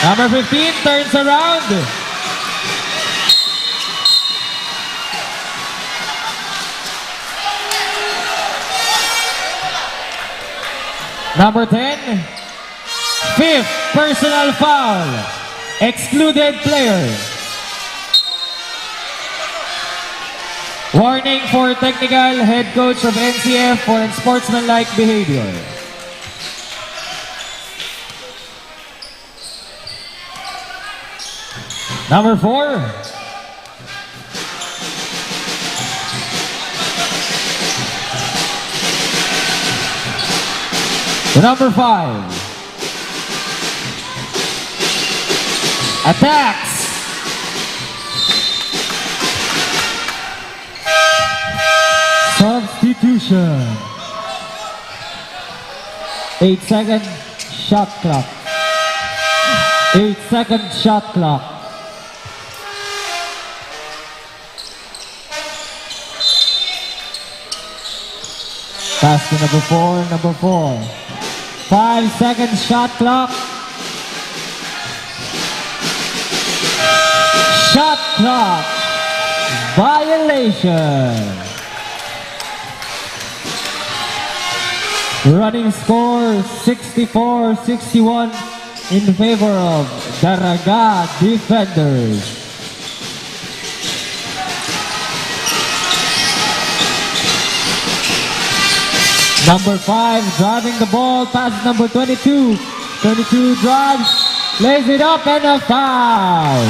Number 15 turns around. Number 10. Fifth personal foul. Excluded player. Warning for technical, head coach of NCF for unsportsmanlike behavior. Number 4. The number 5. Attacks. Substitution. 8-second shot clock. 8-second shot clock. Pass to number 4. 5-second shot clock. Shot clock violation. Running score 64-61 in favor of Daraga Defenders. Number 5 driving the ball, passes number 22. 22 drives, lays it up and a foul.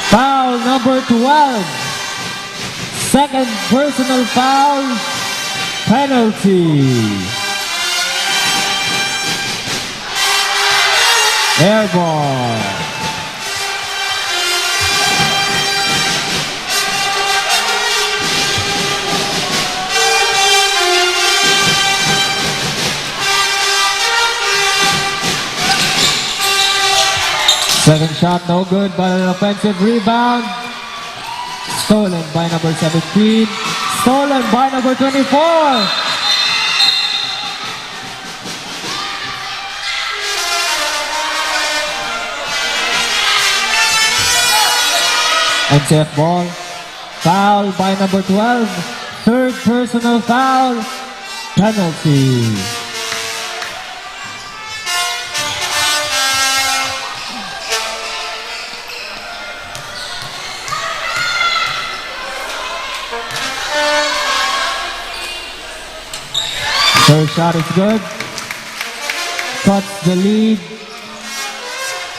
Foul number 12. Second personal foul, penalty. Air ball. Second shot no good, but an offensive rebound. Stolen by number 17. Stolen by number 24. NCF ball. Foul by number 12. Third personal foul. Penalty. Third shot is good. Cuts the lead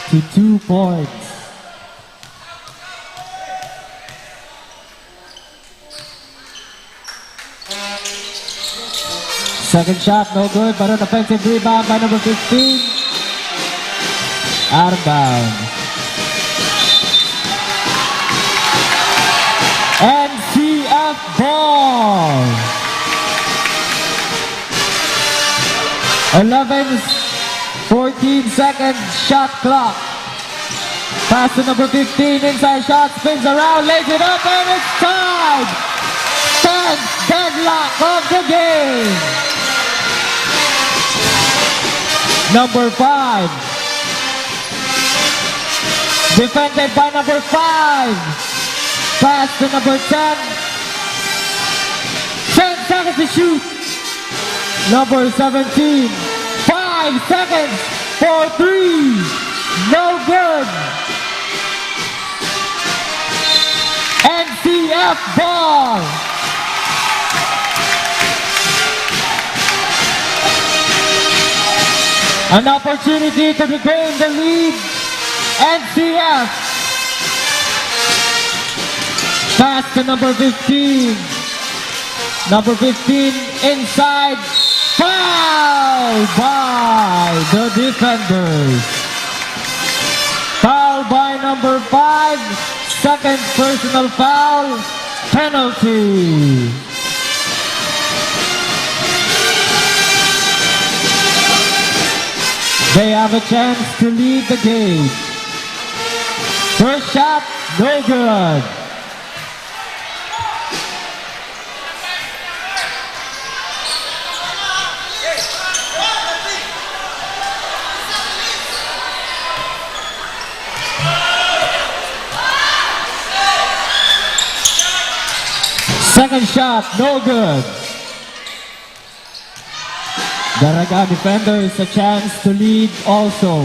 to 2 points. Second shot, no good, but an offensive rebound by number 15. Out of bounds. NCF ball. 14 seconds shot clock. Pass to number 15, inside shot, spins around, lays it up, and it's tied. 10th deadlock of the game. Number 5. Defended by number 5. Pass to number 10. 10 seconds to shoot. Number 17. 5 seconds for 3. No good. NCF ball. An opportunity to regain the lead. NCF. Pass to number 15. Number 15 inside. Foul by the defenders. Foul by number 5. Second personal foul. Penalty. They have a chance to lead the game. First shot, no good. Second shot, no good. Daraga defenders a chance to lead also.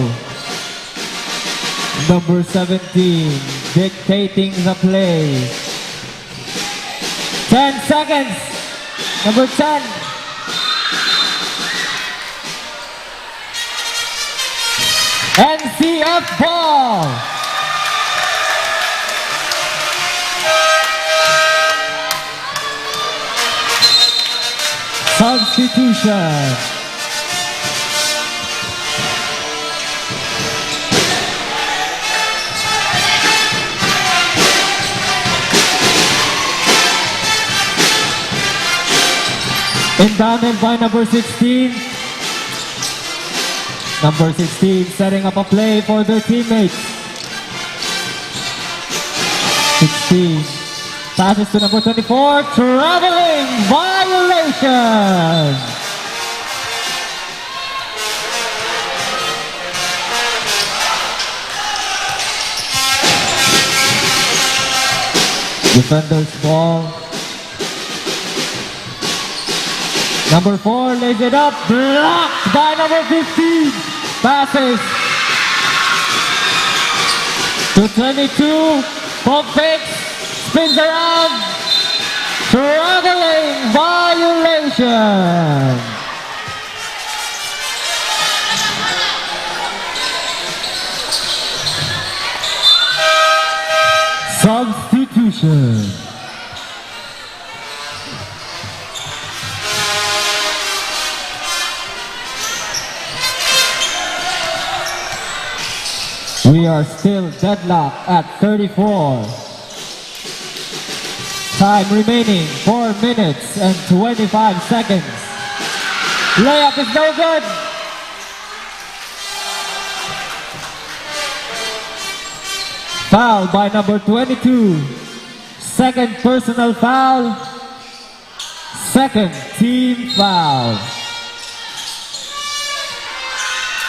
Number 17 dictating the play. 10 seconds. Number 10. NCF ball. Substitution. Inbounded by number 16. Number 16 setting up a play for their teammates. 16 passes to number 24. Traveling violation. Defenders ball. Number 4 lays it up, blocked by number 15. Passes to 22. Pump fakes, spins around. Traveling violation. good. We are still deadlocked at 34. Time remaining 4 minutes and 25 seconds. Layup is no good. Foul by number 22. Second personal foul. Second team foul.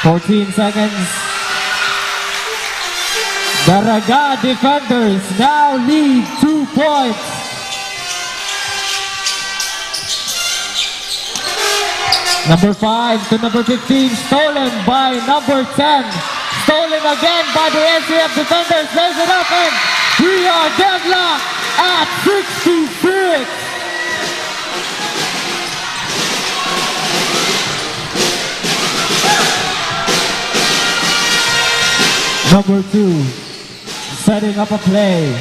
14 seconds. The Raga defenders now lead 2 points. Number 5 to number 15, stolen by number 10. Stolen again by the NCF defenders. Lays it up and we are deadlocked at 66. Number 2, setting up a play.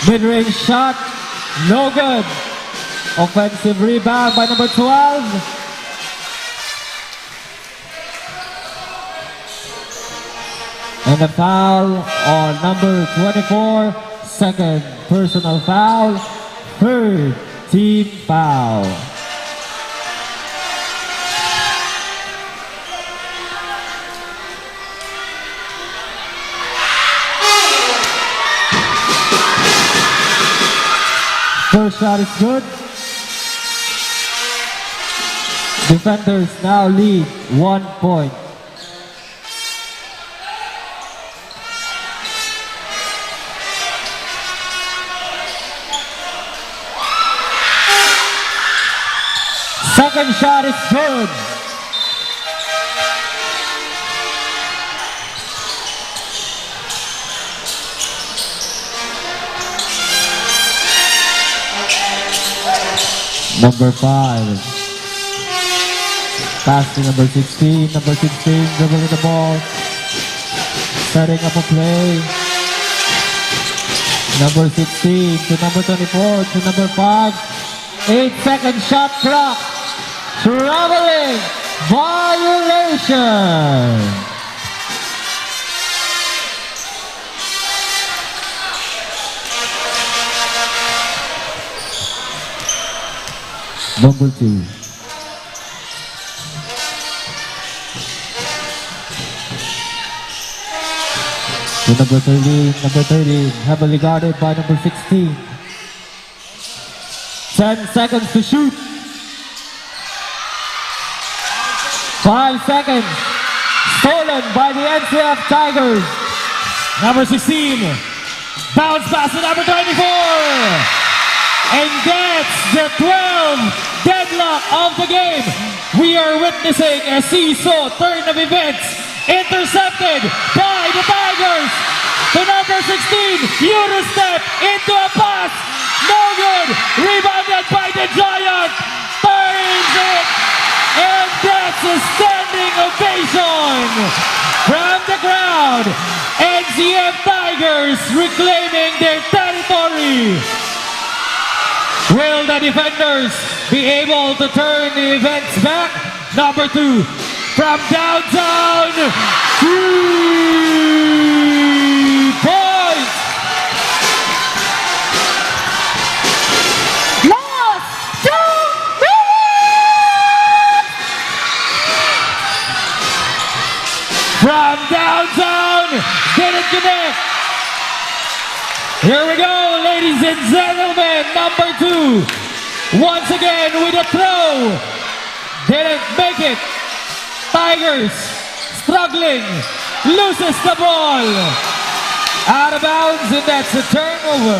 Mid-range shot, no good. Offensive rebound by number 12. And a foul on number 24. Second personal foul. Third team foul. First shot is good. Defenders now lead 1 point. Second shot is good. Number 5. Pass to number 16. Number 16 dribbling the ball. Setting up a play. Number 16 to number 24 to number 5. 8-second shot clock. Traveling violation. Number 2. To number 13, heavily guarded by number 16. 10 seconds to shoot. 5 seconds. Stolen by the NCF Tigers. Number 16. Bounce pass to number 24. And that's the 12th deadlock of the game. We are witnessing a seesaw turn of events. Intercepted by the Tigers. To number 16, Eurostep into a pass. No good. Rebounded by the Giant. Turns it. And that's a standing ovation from the crowd. NCF Tigers reclaiming their territory. Will the defenders be able to turn the events back? Number 2 from downtown. 3 points. Last 2 minutes. From downtown. Didn't connect. Here we go, ladies and gentlemen. Number 2. Once again with a throw. Didn't make it. Tigers struggling. Loses the ball. Out of bounds, and that's a turnover.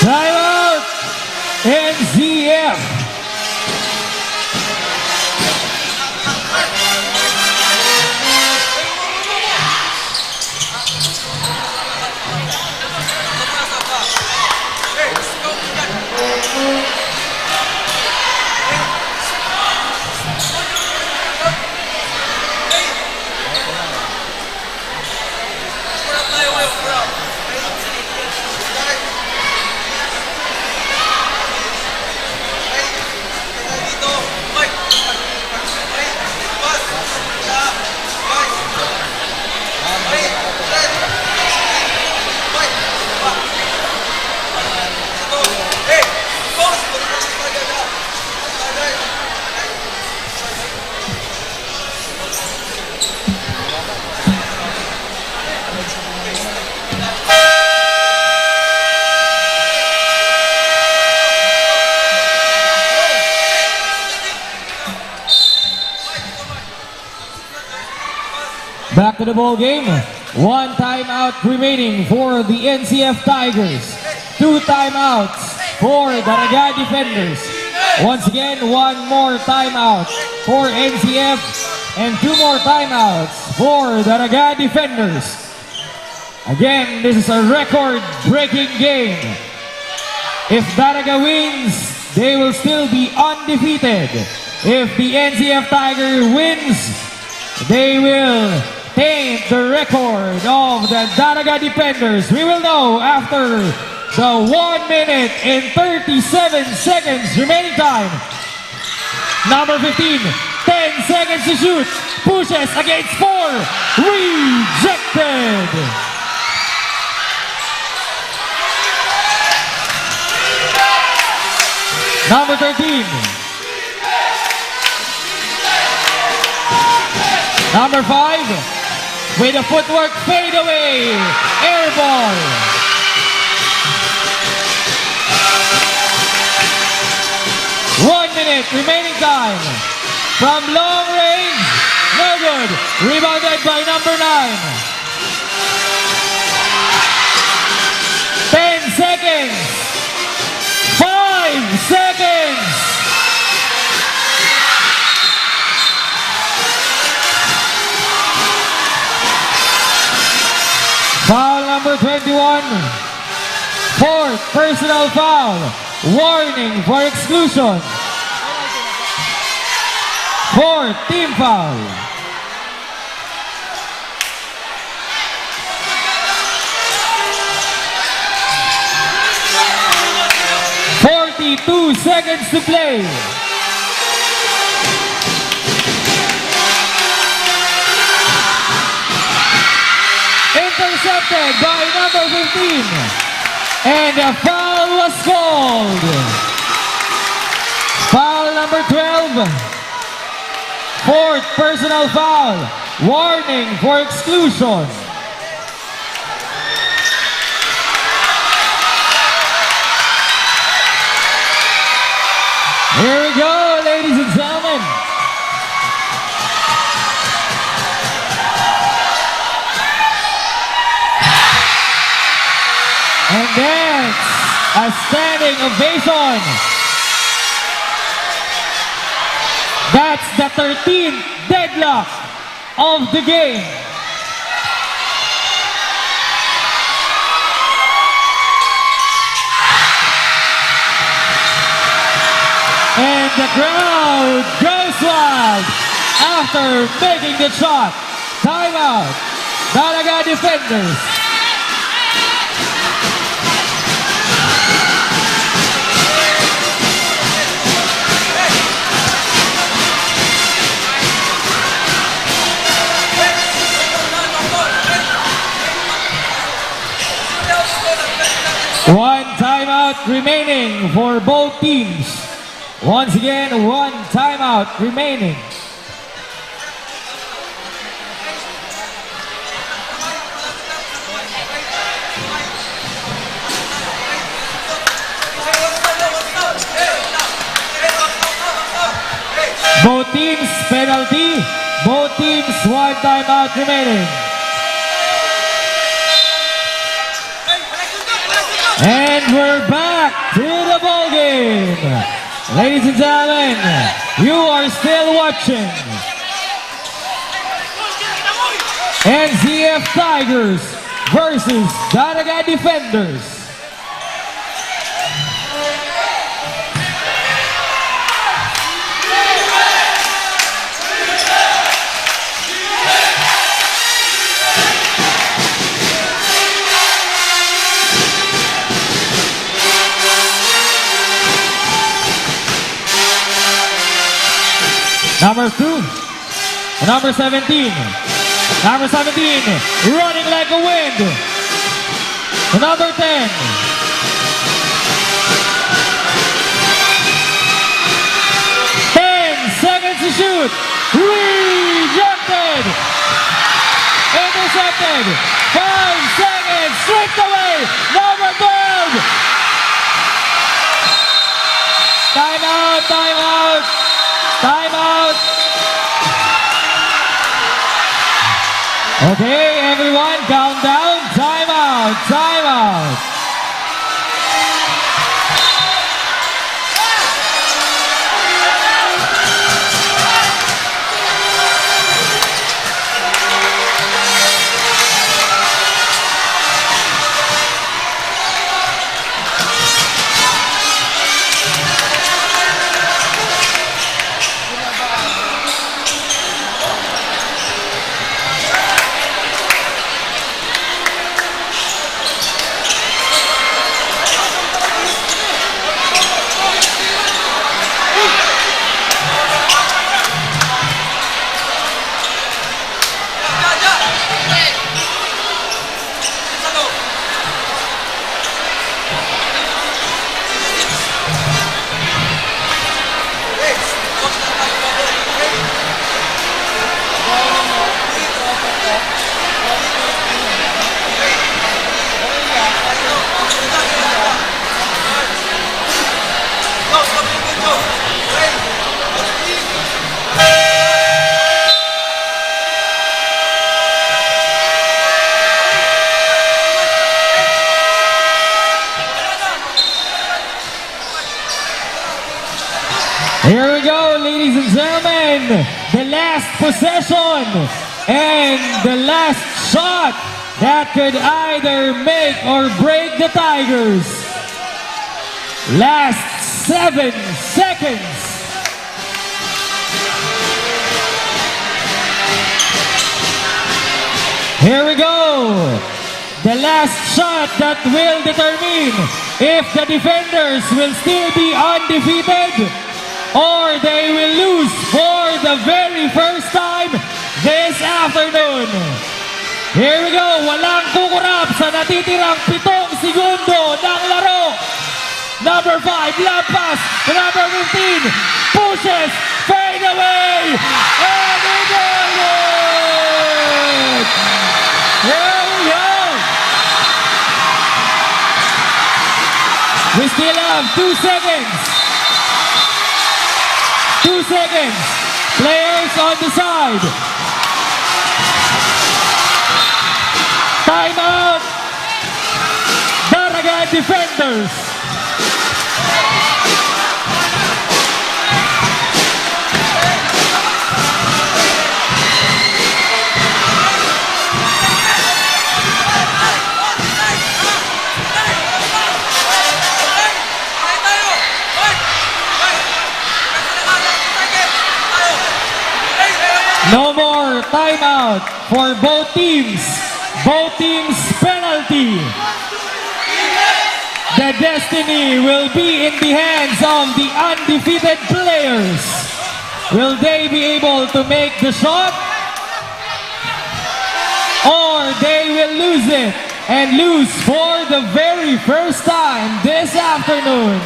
Timeout. NCF. back to the ball game. 1 timeout remaining for the NCF Tigers. 2 timeouts for Daraga defenders. Once again, 1 more timeout for NCF and 2 more timeouts for Daraga defenders. Again, this is a record-breaking game. If Daraga wins, they will still be undefeated. If the NCF Tiger wins, they will taint the record of the Daraga defenders. We will know after the 1 minute and 37 seconds remaining time. Number 15, 10 seconds to shoot. Pushes against 4. Rejected. Number 13. Number 5. With a footwork fade away. Air ball. One minute remaining time. From long range. No good. Rebounded by number 9. 10 seconds. 5 seconds. Foul number 21. 4th personal foul. Warning for exclusion. 4th team foul. Two seconds to play. Intercepted by number 15. And a foul was called. Foul number 12. 4th personal foul. Warning for exclusion. Here we go, ladies and gentlemen. And that's a standing ovation. That's the 13th deadlock of the game. And the crowd goes wild after making the shot. Timeout. Daraga defenders. One timeout remaining for both teams. Once again, 1 timeout remaining. Both teams penalty. Both teams 1 timeout remaining. And we're back to the ball game. Ladies and gentlemen, you are still watching NCF Tigers versus Daraga Defenders. Number 2, number 17. Number 17, running like a wind. Number 10. Seconds to shoot. Rejected. Intercepted. 5 seconds. Stripped away. Number 12. Timeout. Timeout. Timeout. Okay, everyone, calm down. Time out. Time out. Here we go, ladies and gentlemen. The last possession and the last shot that could either make or break the Tigers. Last 7 seconds. Here we go. The last shot that will determine if the defenders will still be undefeated or they will lose for the very first time this afternoon. Here we go, walang kukurap sa natitirang 7 segundo ng laro. Number 5, love pass to number 15, pushes, fade away, and we got it! Here we go! We still have 2 seconds. 2 seconds. Players on the side. Timeout. Daraga defenders. No more timeout for both teams. Both teams penalty. The destiny will be in the hands of the undefeated players. Will they be able to make the shot? Or they will lose it and lose for the very first time this afternoon.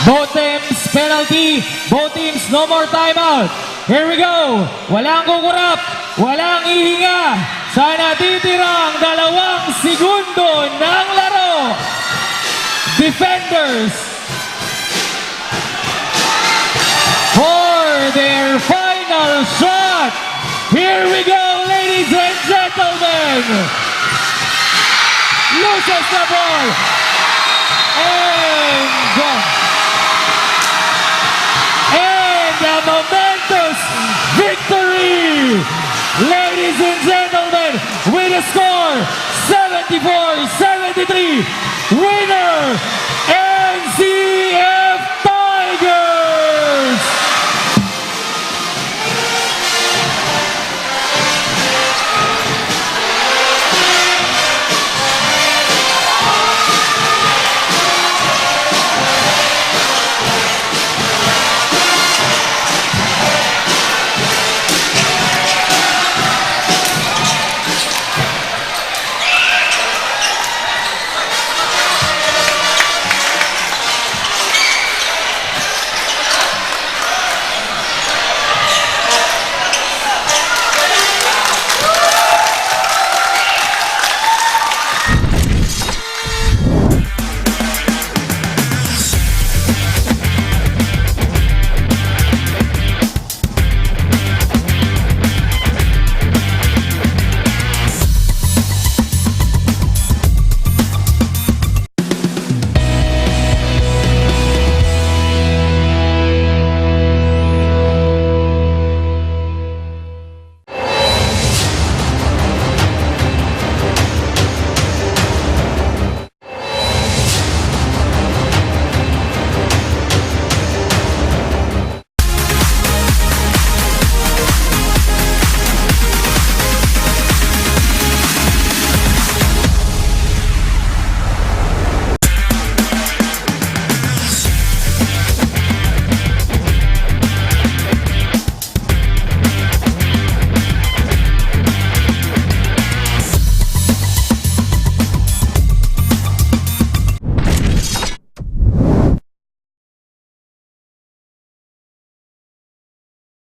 Both teams penalty. Both teams no more timeout. Here we go. Walang kukurap. Walang ihinga. Sa natitirang 2 segundo ng laro. Defenders for their final shot. Here we go, ladies and gentlemen. Loses the ball. And gone. A momentous victory, ladies and gentlemen, with a score 74-73, winner